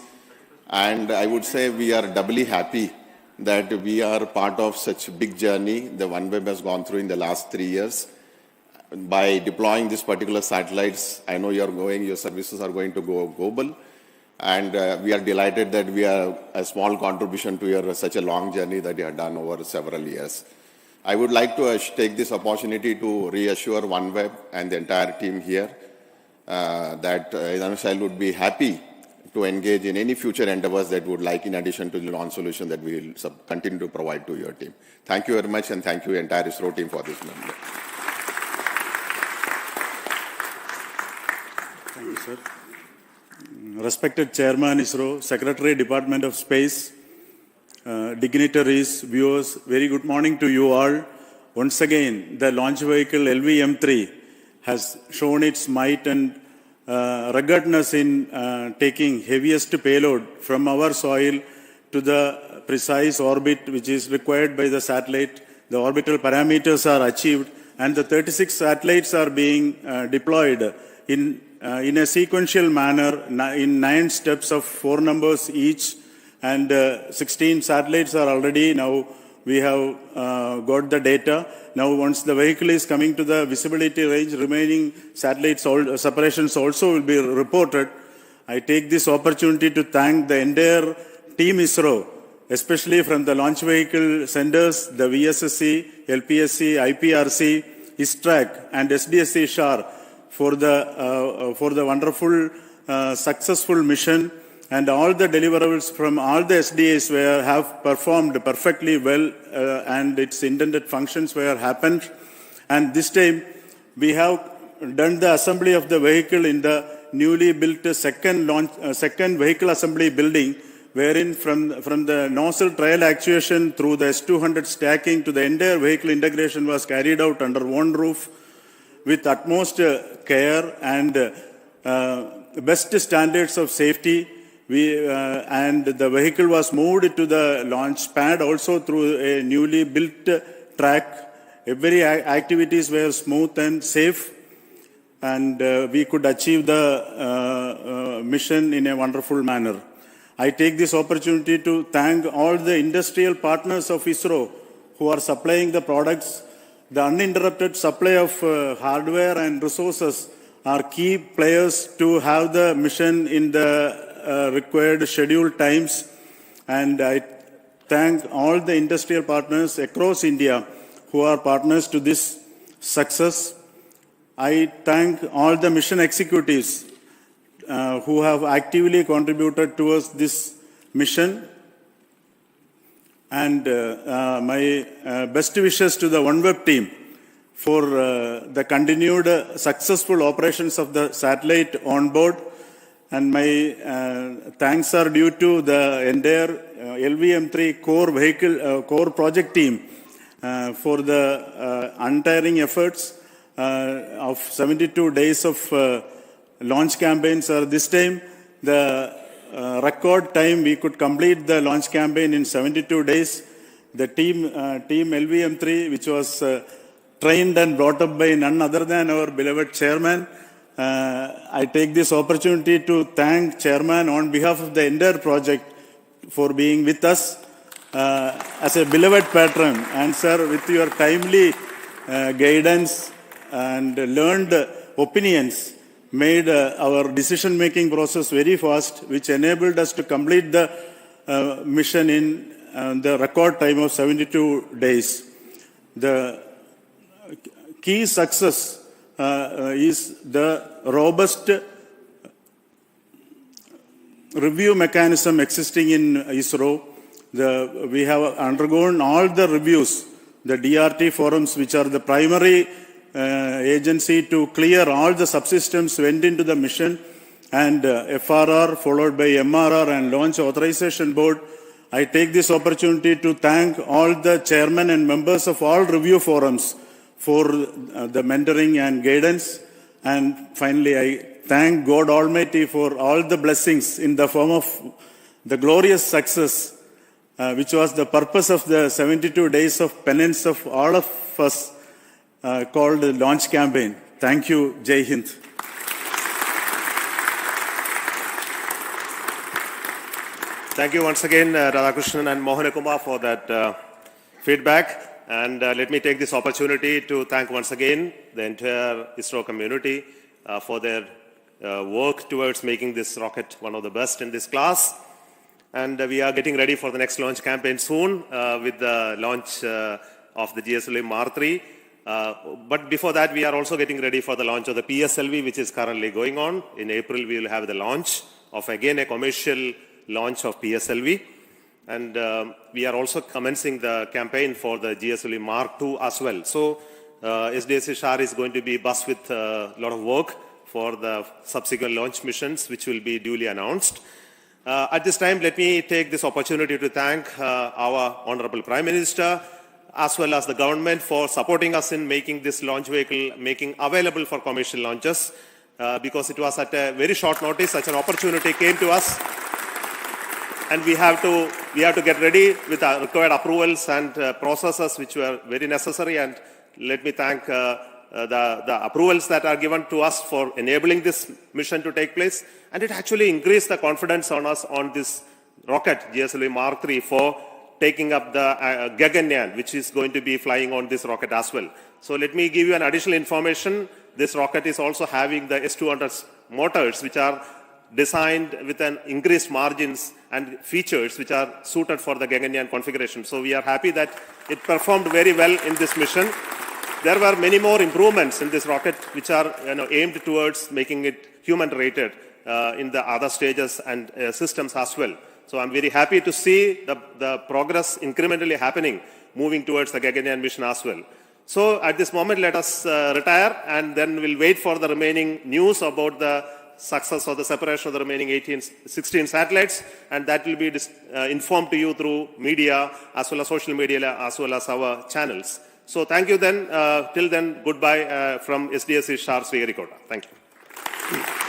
K: And I would say we are doubly happy that we are part of such a big journey the OneWeb has gone through in the last 3 years. By deploying these particular satellites, I know your services are going to go global. And we are delighted that we are a small contribution to your such a long journey that you have done over several years. I would like to take this opportunity to reassure OneWeb and the entire team here that NSIL would be happy to engage in any future endeavors that would like in addition to the launch solution that we will continue to provide to your team. Thank you very much, and thank you entire ISRO team for this member.
L: Thank you, sir. Respected Chairman ISRO, Secretary Department of Space, dignitaries, viewers, very good morning to you all. Once again, the launch vehicle LVM-3 has shown its might and ruggedness in taking heaviest payload from our soil to the precise orbit which is required by the satellite. The orbital parameters are achieved and the 36 satellites are being deployed in a sequential manner in 9 steps of 4 numbers each. And 16 satellites are already now, we have got the data. Now once the vehicle is coming to the visibility range, remaining satellites separations also will be reported. I take this opportunity to thank the entire team ISRO, especially from the launch vehicle senders, the VSSC, LPSC, IPRC, ISTRAC and SDSC-SHAR for the wonderful successful mission. And all the deliverables from all the SDAs have performed perfectly well and its intended functions were happened. And this time we have done the assembly of the vehicle in the newly built second vehicle assembly building, wherein from the nozzle trial actuation through the S200 stacking to the entire vehicle integration was carried out under one roof with utmost care and best standards of safety. And the vehicle was moved to the launch pad also through a newly built track. Every activities were smooth and safe, and we could achieve the mission in a wonderful manner. I take this opportunity to thank all the industrial partners of ISRO who are supplying the products. The uninterrupted supply of hardware and resources are key players to have the mission in the required scheduled times. And I thank all the industrial partners across India who are partners to this success. I thank all the mission executives who have actively contributed towards this mission. And my best wishes to the OneWeb team for the continued successful operations of the satellite on board. And my thanks are due to the entire LVM3 core project team for the untiring efforts of 72 days of launch campaigns. This time, the record time we could complete the launch campaign in 72 days. The team LVM3, which was trained and brought up by none other than our beloved chairman. I take this opportunity to thank chairman on behalf of the entire project for being with us as a beloved patron. And sir, with your timely guidance and learned opinions, made our decision-making process very fast, which enabled us to complete the mission in the record time of 72 days. The key success is the robust review mechanism existing in ISRO. We have undergone all the reviews, the DRT forums, which are the primary agency to clear all the subsystems went into the mission, and FRR followed by MRR and Launch Authorization Board. I take this opportunity to thank all the chairmen and members of all review forums for the mentoring and guidance. And finally, I thank God Almighty for all the blessings in the form of the glorious success, which was the purpose of the 72 days of penance of all of us, called the launch campaign. Thank you. Jai Hind.
J: Thank you once again, Radhakrishnan and Mohana Kumar, for that feedback. And let me take this opportunity to thank once again the entire ISRO community for their work towards making this rocket one of the best in this class. And we are getting ready for the next launch campaign soon with the launch of the GSLV Mar-3. But before that, we are also getting ready for the launch of the PSLV, which is currently going on. In April, we will have the launch of, again, a commercial launch of PSLV. And we are also commencing the campaign for the GSLV Mark-II as well. So SDSC-SHAR is going to be buzzed with a lot of work for the subsequent launch missions, which will be duly announced. At this time, let me take this opportunity to thank our Honorable Prime Minister, as well as the government, for supporting us in making this launch vehicle available for commercial launches, because it was at a very short notice such an opportunity came to us. And we have to get ready with our required approvals and processes which were very necessary. And let me thank the approvals that are given to us for enabling this mission to take place. And it actually increased the confidence on us on this rocket, GSLV Mark-III, for taking up the Gaganyaan, which is going to be flying on this rocket as well. So let me give you an additional information. This rocket is also having the S200 motors, which are designed with an increased margins and features which are suited for the Gaganyaan configuration. So we are happy that it performed very well in this mission. There were many more improvements in this rocket which are aimed towards making it human-rated in the other stages and systems as well. So I'm very happy to see the progress incrementally happening, moving towards the Gaganyaan mission as well. So at this moment, let us retire, and then we'll wait for the remaining news about the success of the separation of the remaining 16 satellites, and that will be informed to you through media, as well as social media, as well as our channels. So thank you then. Till then, goodbye from SDSC-SHAR Sriharikota. Thank you.